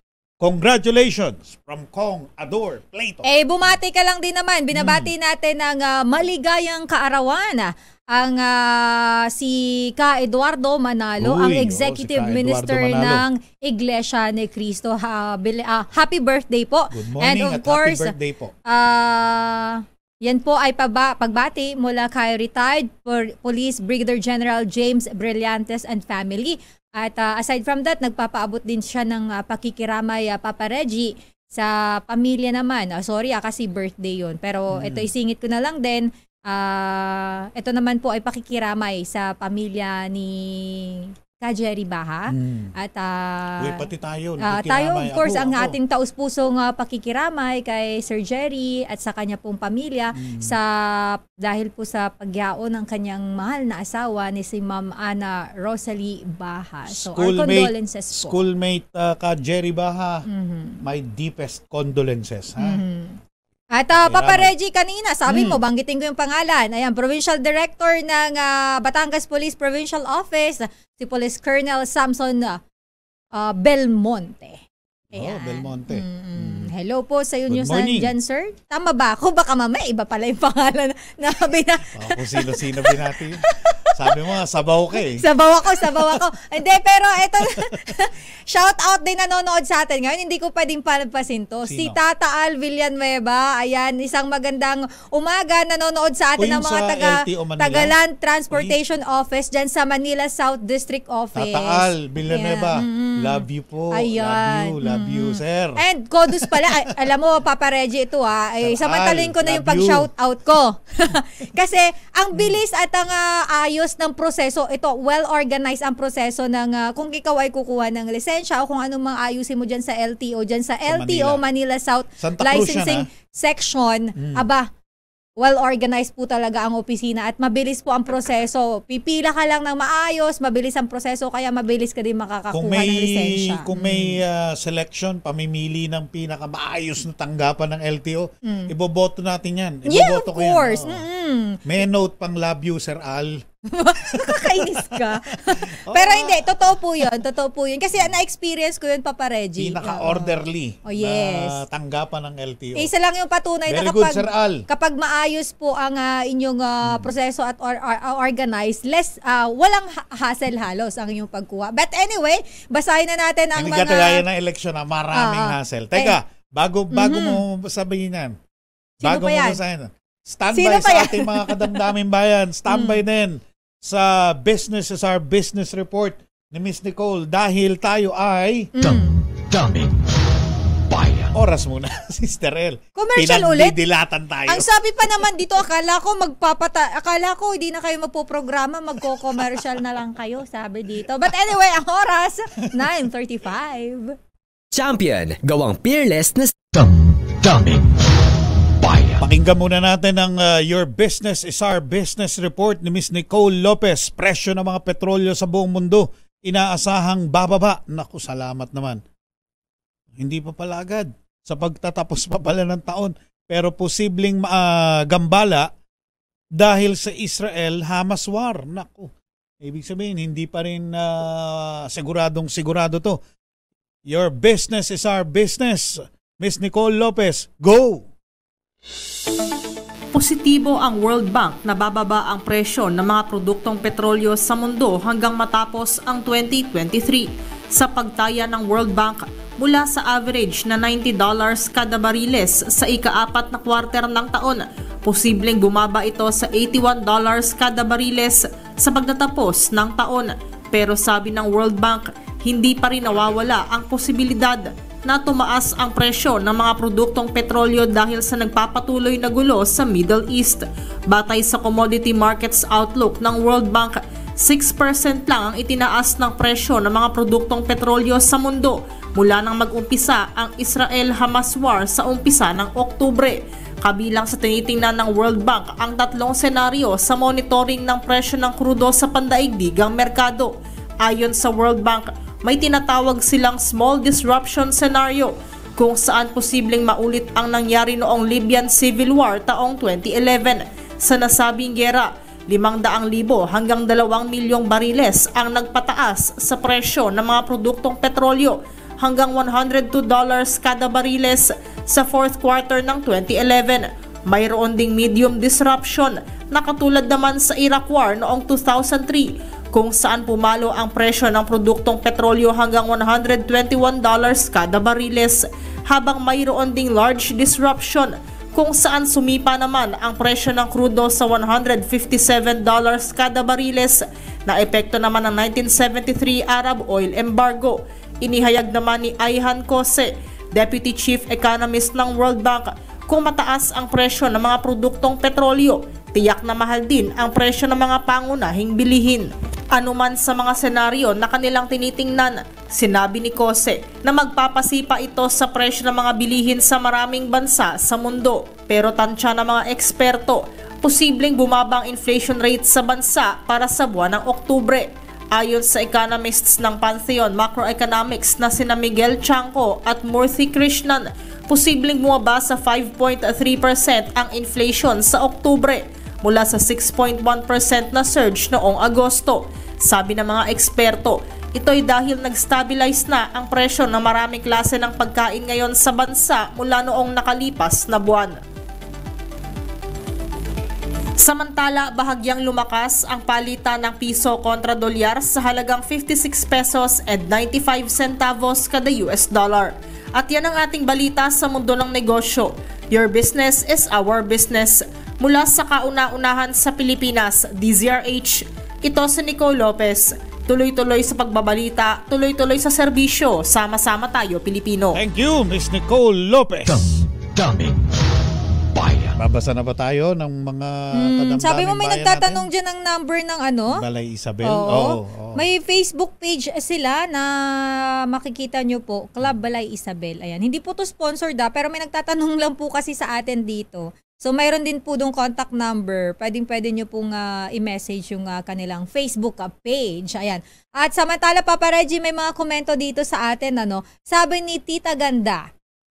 Congratulations from Kong Ador Plato. Bumati ka lang din naman. Binabati natin ang maligayang kaarawan. Ang si Ka Eduardo Manalo, ang Executive Minister ng Iglesia ni Cristo. Happy birthday po. Good morning and of course, happy birthday po. Yan po ay pagbati mula kay retired Police Brigadier General James Brillantes and family. At aside from that, nagpapaabot din siya ng pakikiramay, Papa Reggie, sa pamilya naman. Sorry kasi birthday yun. Pero ito isingit ko na lang din. Ito naman po ay pakikiramay sa pamilya ni Jerry Baha. At pati tayo. Tayo of course ang ating taus-pusong pakikiramay kay Sir Jerry at sa kanya pong pamilya dahil po sa pagyaon ng kanyang mahal na asawa ni si Ma'am Ana Rosalie Baha. So our condolences po. Schoolmate ka Jerry Baha, my deepest condolences. At Papa Reggie, kanina, sabi mo, banggitin ko yung pangalan. Ayan, Provincial Director ng Batangas Police Provincial Office, si Police Colonel Samson Belmonte. Ayan. Belmonte. Hello po sa inyo dyan, sir. Tama ba ako? Baka mamaya iba pala yung pangalan na kung sino-sino binati. Sabi mo, sabaw ka eh. Sabaw ako. Hindi, pero ito, shout out din nanonood sa atin ngayon. Hindi ko pwedeng palampasin to. Sino? Si Tata Al Villanueva. Ayan, isang magandang umaga. Nanonood sa atin ng mga Tagaland Transportation Office dyan sa Manila South District Office. Tata Al Villanueva. Love you po. Ayan. Love you, sir. And Kodus pala, alam mo, Papa Reggie, ito samantalin ko na yung pag-shout out ko. Kasi ang bilis at ang ayos ng proseso, ito, well-organized ang proseso ng kung ikaw ay kukuha ng lisensya o kung anong mga ayusin mo dyan sa LTO, dyan sa LTO Manila South Licensing Section. Well-organized po talaga ang opisina at mabilis po ang proseso. Pipila ka lang ng maayos, mabilis ang proseso, kaya mabilis ka din makakakuha ng lisensya. Kung may selection, pamimili ng pinakamaayos na tanggapan ng LTO, iboboto natin yan. Of course. May note pang love you, Sir Al. Kakainis ka. Pero hindi, totoo po yun. Kasi na-experience ko yun, Papa Reggie. Pinaka-orderly na tanggapan ng LTO. Isa lang yung patunay Very na good, Sir Al. kapag maayos po ang inyong proseso at organized, walang hassle halos ang inyong pagkuha. But anyway, basahin na natin ang mga... Hindi ka ng eleksyon na maraming hassle. Teka, bago mo sabihin yan. Bago mo basahin. Standby sa ating mga kadamdaming bayan. Standby din sa Business is Our Business Report ni Miss Nicole dahil tayo ay Damdaming Bayan. Oras muna, Sister El. Commercial ulit? Pinagdidilatan tayo. Ang sabi pa naman dito, akala ko hindi na kayo magpo-programa, magko-commercial na lang kayo, sabi dito. But anyway, ang oras, 9:35. Champion, gawang peerless na Damdaming Bayan. Pakinggan muna natin ang Your Business is Our Business Report ni Miss Nicole Lopez. Presyo ng mga petrolyo sa buong mundo, inaasahang bababa. Naku, salamat naman. Hindi pa pala agad. Sa pagtatapos pa pala ng taon. Pero posibleng gambala dahil sa Israel-Hamas war. Naku, ibig sabihin, hindi pa rin sigurado to. Your Business is Our Business. Miss Nicole Lopez, go! Positibo ang World Bank na bababa ang presyo ng mga produktong petrolyo sa mundo hanggang matapos ang 2023. Sa pagtaya ng World Bank, mula sa average na $90 kada bariles sa ika-4 na kwarter ng taon, posibleng bumaba ito sa $81 kada bariles sa pagtatapos ng taon. Pero sabi ng World Bank, hindi pa rin nawawala ang posibilidad na tumaas ang presyo ng mga produktong petrolyo dahil sa nagpapatuloy na gulo sa Middle East. Batay sa Commodity Markets Outlook ng World Bank, 6% lang ang itinaas ng presyo ng mga produktong petrolyo sa mundo mula nang mag-umpisa ang Israel-Hamas war sa umpisa ng Oktubre. Kabilang sa tinitingnan ng World Bank ang 3 senaryo sa monitoring ng presyo ng krudo sa pandaigdigang merkado. Ayon sa World Bank, may tinatawag silang small disruption scenario kung saan posibleng maulit ang nangyari noong Libyan Civil War taong 2011. Sa nasabing gera, 500,000 hanggang 2 milyong bariles ang nagpataas sa presyo ng mga produktong petrolyo hanggang $102 kada bariles sa fourth quarter ng 2011. Mayroon ding medium disruption na katulad naman sa Iraq War noong 2003 kung saan pumalo ang presyo ng produktong petrolyo hanggang $121 kada bariles, habang mayroon ding large disruption kung saan sumipa naman ang presyo ng krudo sa $157 kada bariles na epekto naman ng 1973 Arab oil embargo. Inihayag naman ni Ayhan Kose, Deputy Chief Economist ng World Bank, kung mataas ang presyo ng mga produktong petrolyo, tiyak na mahal din ang presyo ng mga pangunahing bilihin. Anuman sa mga senaryo na kanilang tinitingnan, sinabi ni Kose na magpapasipa ito sa presyo ng mga bilihin sa maraming bansa sa mundo. Pero tansya ng mga eksperto, posibleng bumaba ang inflation rate sa bansa para sa buwan ng Oktubre. Ayon sa economists ng Pantheon Macroeconomics na sina Miguel Chanco at Murthy Krishnan, posibleng bumaba sa 5.3% ang inflation sa Oktubre mula sa 6.1% na surge noong Agosto. Sabi ng mga eksperto, ito'y dahil nag-stabilize na ang presyo ng maraming klase ng pagkain ngayon sa bansa mula noong nakalipas na buwan. Samantala, bahagyang lumakas ang palitan ng piso kontra dolyar sa halagang 56 pesos and 95 centavos kada US dollar. At yan ang ating balita sa mundo ng negosyo. Your business is our business. Mula sa kauna-unahan sa Pilipinas, DZRH, ito si Nicole Lopez. Tuloy-tuloy sa pagbabalita, tuloy-tuloy sa serbisyo. Sama-sama tayo, Pilipino. Thank you, Miss Nicole Lopez. Damdamin Bayan. Babasa na ba tayo ng mga kadamdaming sabi mo may bayan nagtatanong natin? dyan ng number ng ano? Balay Isabel? Oo. Oo. May Facebook page sila na makikita nyo po, Club Balay Isabel. Ayan. Hindi po to sponsored pero may nagtatanong lang po kasi sa atin dito. So mayroon din po dong contact number. Pwede nyo pong i-message yung kanilang Facebook page. Ayan. At samantala, Papa Reggie, may mga komento dito sa atin. Sabi ni Tita Ganda,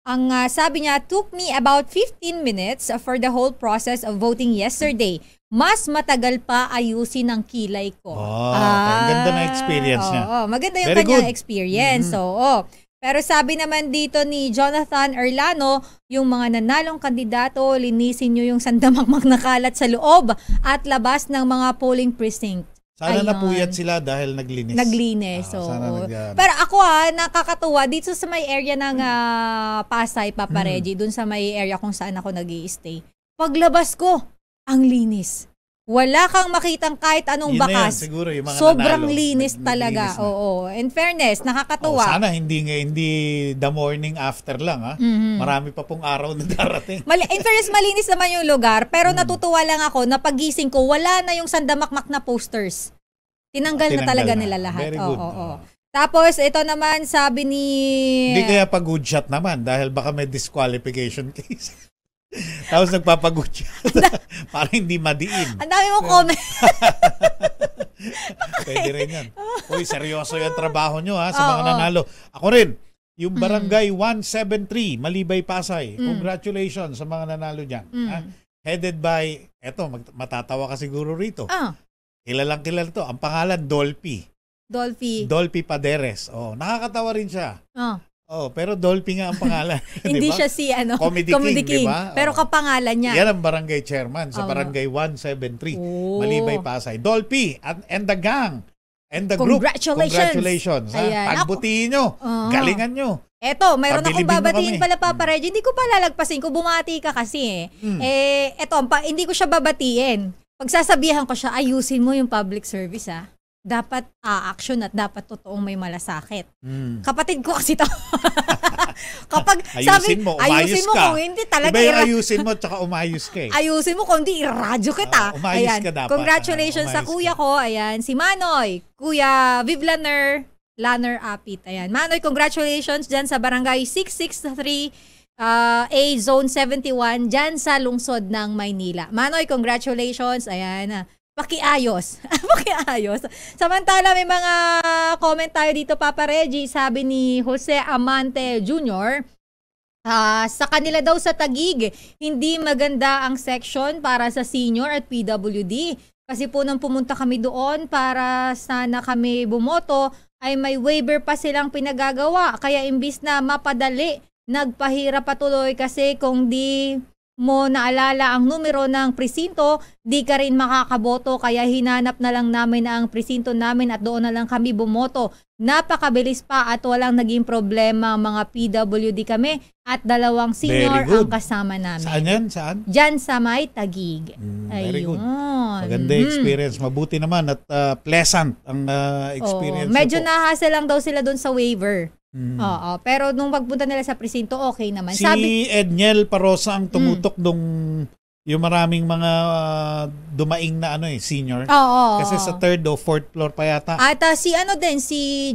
ang sabi niya, took me about 15 minutes for the whole process of voting yesterday. Mas matagal pa ayusin ang kilay ko. Ang ganda na experience niya. Maganda yung Very kanyang good. experience. Pero sabi naman dito ni Jonathan Erlano, yung mga nanalong kandidato, linisin nyo yung sandamakmak na kalat sa loob at labas ng mga polling precinct. Sana Ayun. napuyat sila dahil naglinis. Pero ako nakakatuwa dito sa may area ng Pasay, Papa Reggie, dun sa may area kung saan ako nag-i-stay. Paglabas ko, ang linis. Wala kang makitang kahit anong Yun na bakas. yan, siguro, yung mga Sobrang nanalo, linis talaga. Oo. In fairness, nakakatuwa. Sana hindi the morning after lang. Marami pa pong araw na darating. In fairness, malinis naman yung lugar, pero natutuwa lang ako na pagising ko, wala na yung sandamakmak na posters. Tinanggal na talaga nila lahat. Very good. Tapos, ito naman, sabi ni... Hindi kaya pa good shot naman dahil baka may disqualification case. Tapos nagpapagood siya para hindi madiin. Ang dami mo comment. Pwede rin yan. Uy, seryoso yung trabaho nyo sa mga nanalo. Ako rin, yung Barangay 173, Malibay, Pasay. Congratulations sa mga nanalo dyan. Headed by, matatawa ka siguro rito. Kilalang kilala to. Ang pangalan, Dolphy Paderes. Nakakatawa rin siya. Pero Dolphy nga ang pangalan. Hindi diba? siya si Comedy King. Diba? Pero kapangalan niya. Yan ang barangay chairman sa barangay 173. Malibay, Pasay. Dolphy and the gang and the group. Congratulations. Pagbutihin nyo. Galingan nyo. Eto, mayroon akong Pabilibin babatiin mo pala, Papa Reggie. Hindi ko pa lalagpasin. Kung bumati ka kasi hindi ko siya babatiin. Pagsasabihan ko siya, ayusin mo yung public service dapat action at dapat totoong may malasakit. Kapatid ko kasi ito. Kapag ayusin mo kung hindi talaga. Iba yung ayusin mo tsaka umayos ka Ayusin mo kung hindi iradyo kita. Umayos ka dapat. Congratulations sa kuya ko. Ayan, si Manoy. Kuya Vivlaner Lanner Apit. Ayan. Manoy, congratulations dyan sa barangay 663 A Zone 71 dyan sa lungsod ng Maynila. Manoy, congratulations. Ayan. Pakiayos. Pakiayos. Samantala, may mga comment tayo dito, Papa Reggie. Sabi ni Jose Amante Jr., sa kanila daw sa Taguig, hindi maganda ang section para sa senior at PWD. Kasi po nung pumunta kami doon para sana kami bumoto, ay may waiver pa silang pinagagawa. Kaya imbis na mapadali, nagpahirap patuloy kasi kung di mo naalala ang numero ng presinto, di ka rin makakaboto. Kaya hinanap na lang namin ang presinto namin at doon na lang kami bumoto. Napakabilis pa at walang naging problema. Mga PWD kami at 2 senior ang kasama namin. Saan yan? Saan? Diyan sa may Taguig. Very good. Ayun. Maganda experience. Mabuti naman at pleasant ang experience. Medyo nahasa lang daw sila doon sa waiver. Oo, pero nung pagpunta nila sa presinto, okay naman. Si Edniel Parosa ang tumutok nung yung maraming mga dumaing na senior. Oo. Kasi sa 3rd o 4th floor pa yata. At si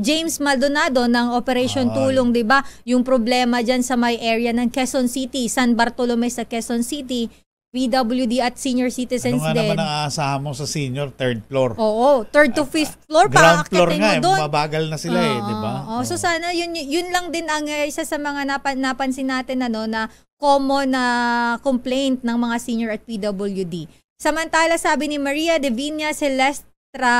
James Maldonado ng Operation Tulong, 'di ba? Yung problema diyan sa may area ng Quezon City, San Bartolome sa Quezon City, PWD at senior citizens ano nga din. Naman ang aasahan mo sa senior 3rd floor? Oo, 3rd to 5th floor ground pa floor akitin mo doon. Mabagal na sila di ba? So sana yun lang din ang isa sa mga napansin natin na common na complaint ng mga senior at PWD. Samantala sabi ni Maria Divina Celestra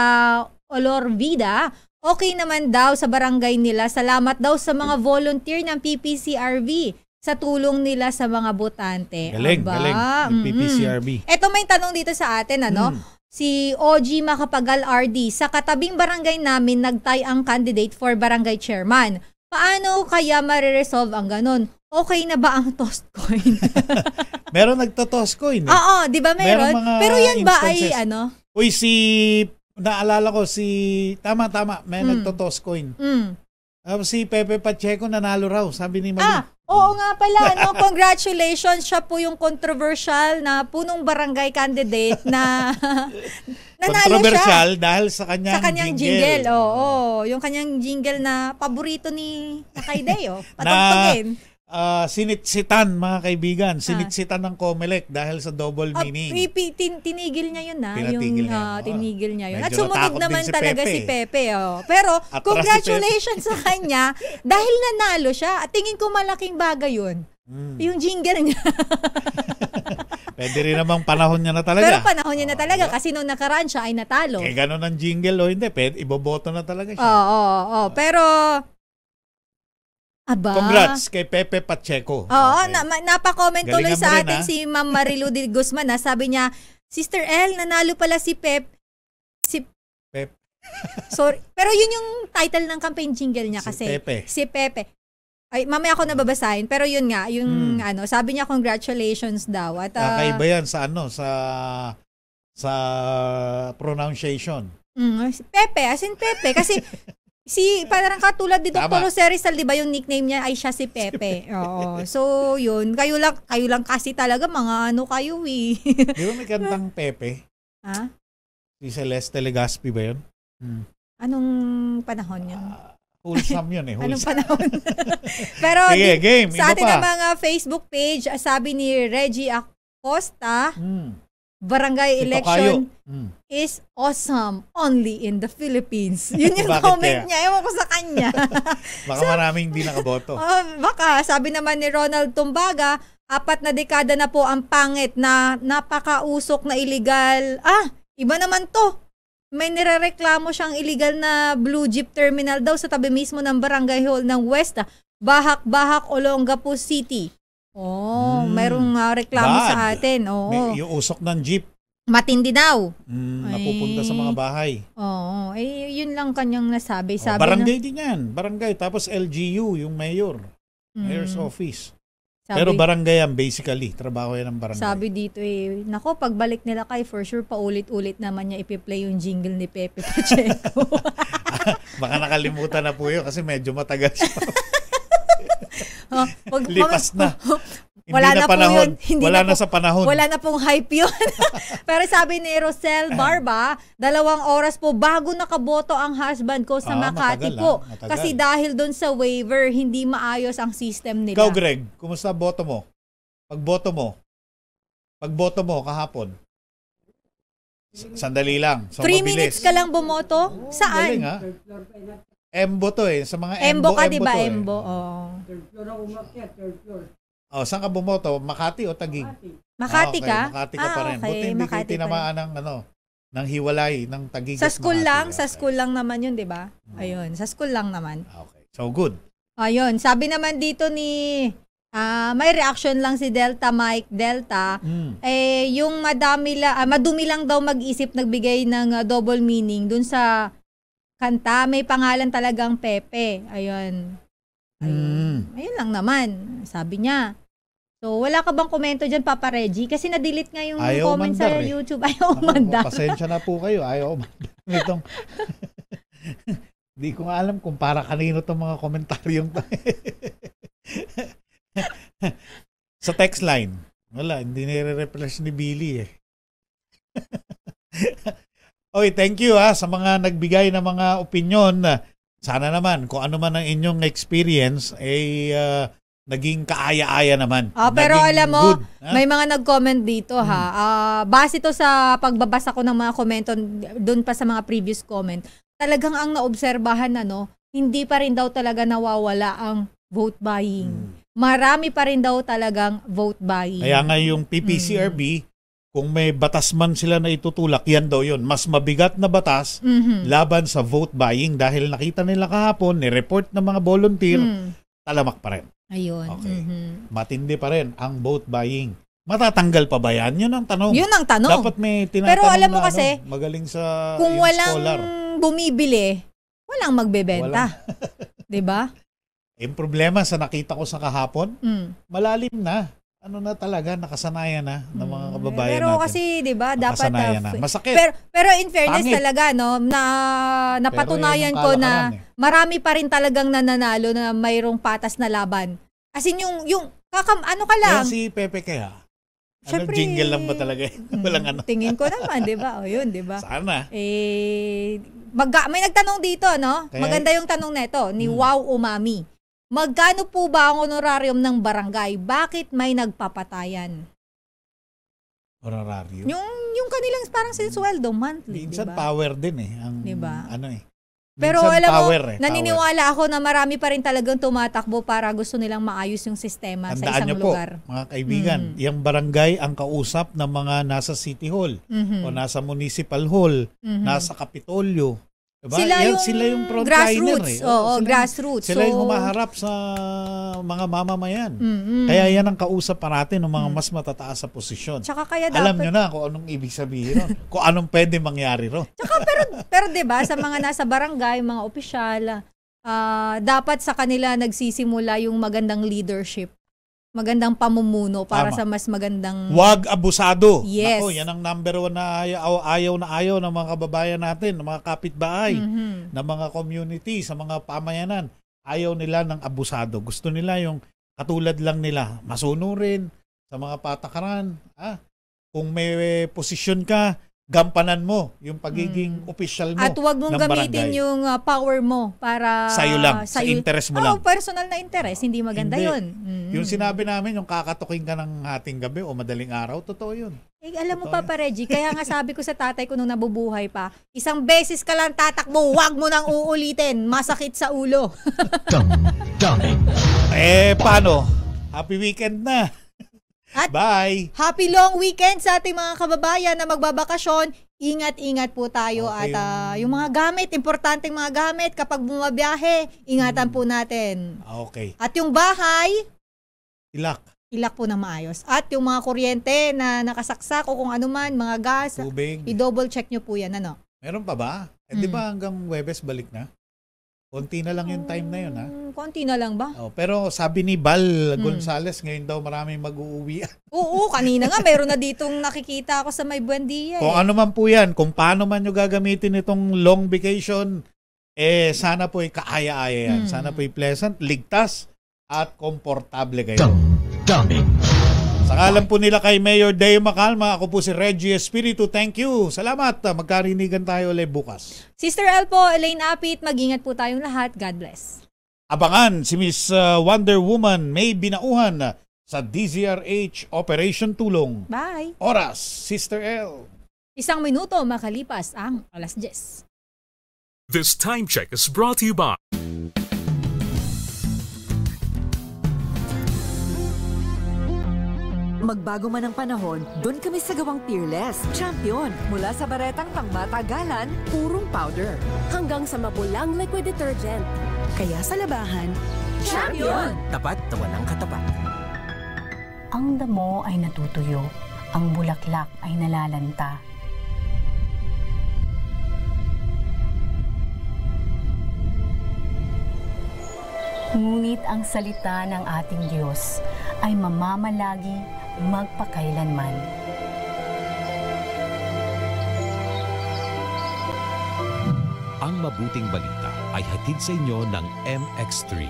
Olorvida, okay naman daw sa barangay nila. Salamat daw sa mga volunteer ng PPCRV sa tulong nila sa mga botante. Galing. Yung PPCRB. Ito may tanong dito sa atin, Si OG Makapagal RD, sa katabing barangay namin nagtay ang candidate for barangay chairman. Paano kaya mariresolve ang ganun? Okay na ba ang tossed coin? Meron nagto-toss coin. Oo, di ba meron? Pero yan ba ay Uy, naalala ko tama, may nagto-toss coin. Si Pepe Pacheco nanalo raw, sabi ni Malu. Oo nga pala, congratulations, siya po yung controversial na punong barangay candidate na nanalo controversial siya. Dahil sa kanyang jingle. Oo, yung kanyang jingle na paborito ni Nakaideo. Patugtugin. Sinitsitan mga kaibigan, sinitsitan ng Comelec dahil sa double meaning. Tinigil niya yun tinigil niya yun. At Medyo sumunod naman si talaga Pepe. si Pepe. Pero Atras congratulations sa kanya dahil nanalo siya. At tingin ko malaking bagay yun. Yung jingle niya. Pwede rin namang panahon niya na talaga. Pero panahon niya na talaga kasi nung nakaraan siya ay natalo. Ganun ang jingle hindi. Iboboto na talaga siya. Oo. Pero congrats kay Pepe Pacheco. Oo, napa-comment tuloy sa rin, atin si Ma'am Marilu de Guzman. Sabi niya, Sister L, nanalo pala si Pep. Sorry. Pero yun yung title ng campaign jingle niya kasi. Si Pepe. Ay, mamaya ako nababasahin. Pero yun nga, yung sabi niya congratulations daw. At kakaiba yan sa sa pronunciation. Pepe, as in Pepe. Kasi parang katulad ni Dr. Jose Rizal, di ba yung nickname niya ay siya si Pepe. Oo. So, yun. Kayo lang kasi talaga mga kayo eh. Di ba may kantang Pepe? Si Celeste Legaspi ba yun? Anong panahon yun? Wholesome yun Anong panahon? Pero sige, game. Sa atin na mga Facebook page, sabi ni Reggie Acosta, barangay election is awesome only in the Philippines. Yun yung comment niya. Ewan ko sa kanya. Baka maraming hindi nakaboto. Baka. Sabi naman ni Ronald Tumbaga, 4 na dekada na po ang pangit na napakausok na illegal. Iba naman to. May nirereklamo siyang illegal na Blue Jeep Terminal daw sa tabi mismo ng barangay hall ng West, Bahak-Bahak, Olongapo City. Mayroong reklamo sa atin. Yung usok ng jeep. Matindi daw. Napupunta sa mga bahay. Yun lang kanyang nasabi. Barangay din yan. Barangay. Tapos LGU, yung mayor. Mayor's office. Pero barangay yan, basically. Trabaho yan ng barangay. Sabi dito nako, pagbalik nila kay for sure, paulit-ulit naman niya ipi-play yung jingle ni Pepe Pacheco. Baka nakalimutan na po yun kasi medyo matagal siya. Lipas na. Wala na panahon. Po yun. Wala na sa panahon. Wala na pong hype yun. Pero sabi ni Rosel Barba, 2 oras po bago nakaboto ang husband ko sa Makati po. Matagal. Kasi dahil doon sa waiver, hindi maayos ang system nila. Ikaw, Greg, kumusta boto mo? Pagboto mo kahapon? Sandali lang. So 3 minutes ka lang bumoto? Saan? Galing, ha? Embo to sa mga Embo ka, diba? Embo. Third floor ako umakyat, third floor. Saan ka bumoto? Makati o Taguig? Makati ka? Makati ka pa rin. Okay. Buti hindi Makati kayo tinamaan ng ng hiwalay ng Taguig. Sa school lang naman yun, di ba? Ayun, sa school lang naman. Okay, so good. Ayun, sabi naman dito ni may reaction lang si Delta Mike Delta. Yung madumi lang daw mag-isip nagbigay ng double meaning dun sa kanta, may pangalan talagang Pepe. Ayun. Ayun lang naman, sabi niya. So, wala ka bang komento dyan, Papa Reggie? Kasi na-delete nga yung comment sa YouTube. Ayaw umandar. Pasensya na po kayo. Ayaw umandar. Hindi ko nga alam kung para kanino itong mga komentaryong sa text line. Wala, hindi nire-refresh ni Billy eh. Oy, thank you sa mga nagbigay ng mga opinion. Sana naman, kung ano man ang inyong experience, naging kaaya-aya naman. Pero alam mo, good, may mga nag-comment dito base to sa pagbabasa ko ng mga komento doon pa sa mga previous comment. Talagang ang naobserbahan hindi pa rin daw talaga nawawala ang vote buying. Marami pa rin daw talagang vote buying. Kaya nga yung PPCRB, kung may batas man sila na itutulak, yan daw yun. Mas mabigat na batas laban sa vote buying dahil nakita nila kahapon, ni-report ng mga volunteer, talamak pa rin. Ayun. Okay. Matindi pa rin ang vote buying. Matatanggal pa ba yan? Yun ang tanong. Yun ang tanong. Dapat may tinatanong pero alam mo kasi, magaling sa kung walang scholar. Bumibili, walang magbebenta. Diba? Yung problema sa nakita ko sa kahapon, malalim na. Ano na talaga, nakasanayan na ng mga kababayan pero natin. Pero kasi, di ba, dapat na. Masakit. Pero in fairness talaga, napatunayan ko na marami pa rin talagang nananalo na mayroong patas na laban. As in, ano ka lang. Yan si Pepe kaya. Syempre, jingle lang ba talaga? Walang tingin ko naman, di ba? O yun, di ba? Sana. May nagtanong dito, no? Kaya, maganda yung tanong nito ni Wow Umami. Magkano po ba ang honorarium ng barangay? Bakit may nagpapatayan? Honorarium? Yung kanilang parang sinsweldo monthly, minsan diba? Power din eh. Diba? Pero alam mo, power. naniniwala ako na marami pa rin talagang tumatakbo para gusto nilang maayos yung sistema sa isang lugar. Po, mga kaibigan, yung barangay ang kausap ng mga nasa City Hall o nasa Municipal Hall, nasa Kapitolyo. Diba? Sila yung grassroots. Grassroots. Sila yung humaharap sa mga mamamayan. Kaya yan ang kausap pa natin ng mga mas matataas sa posisyon. Tsaka kaya alam nyo na kung anong ibig sabihin ron. Kung anong pwede mangyari ron. Tsaka pero diba, sa mga nasa barangay, mga opisyal, dapat sa kanila nagsisimula yung magandang leadership. Magandang pamumuno para sa mas magandang... Huwag abusado. Yes. Yan ang number 1 na ayaw ng mga kababayan natin, ng mga kapitbahay, ng mga community, sa mga pamayanan. Ayaw nila ng abusado. Gusto nila yung katulad lang nila. Masunurin sa mga patakaran. Kung may posisyon ka, gampanan mo yung pagiging opisyal mo. At huwag mong gamitin yung power mo para... Sa'yo lang, sa interest mo lang. Personal na interest, hindi maganda yun. Yung sinabi namin, yung kakatukin ka ng hating gabi o madaling araw, totoo yun. Alam mo, Papa Reggie, kaya nga sabi ko sa tatay ko nung nabubuhay pa, isang beses ka lang tatakbo, huwag mo nang uulitin, masakit sa ulo. Paano? Happy weekend na. At bye! Happy long weekend sa ating mga kababayan na magbabakasyon. Ingat-ingat po tayo at yung mga gamit, importanteng mga gamit kapag bumabiyahe, ingatan po natin. Okay. At yung bahay, ilak po na maayos. At yung mga kuryente na nakasaksak o kung ano man, mga gas, tubig, i-double check nyo po yan. Meron pa ba? Di ba hanggang Huwebes balik na? Konti na lang yung time na yun, Konti na lang ba? Pero sabi ni Bal Gonzales, ngayon daw maraming mag-uuwi. Oo, kanina nga, meron na ditong nakikita ako sa May Buendia. Kung ano man po yan, kung paano man nyo gagamitin itong long vacation, sana po'y kaaya-aya yan. Sana po'y pleasant, ligtas, at komportable kayo. Sa ngalan po nila kay Mayor Deo Macalma, ako po si Reggie Espiritu. Thank you. Salamat. Magkarinigan tayo ulit bukas. Sister El po, Elaine Apit, mag-ingat po tayong lahat. God bless. Abangan si Miss Wonder Woman May Binauhan sa DZRH Operation Tulong. Bye. Oras, Sister El. 1 minuto makalipas ang 10:00. This time check is brought to you by Magbago man ang panahon, doon kami sa gawang Peerless. Champion! Mula sa baretang pangmatagalan, purong powder. Hanggang sa mapulang liquid detergent. Kaya sa labahan, Champion! Tapat na walang katapat. Ang damo ay natutuyo, ang bulaklak ay nalalanta. Ngunit ang salita ng ating Diyos ay mamamalagi magpakailanman. Ang mabuting balita ay hatid sa inyo ng MX3.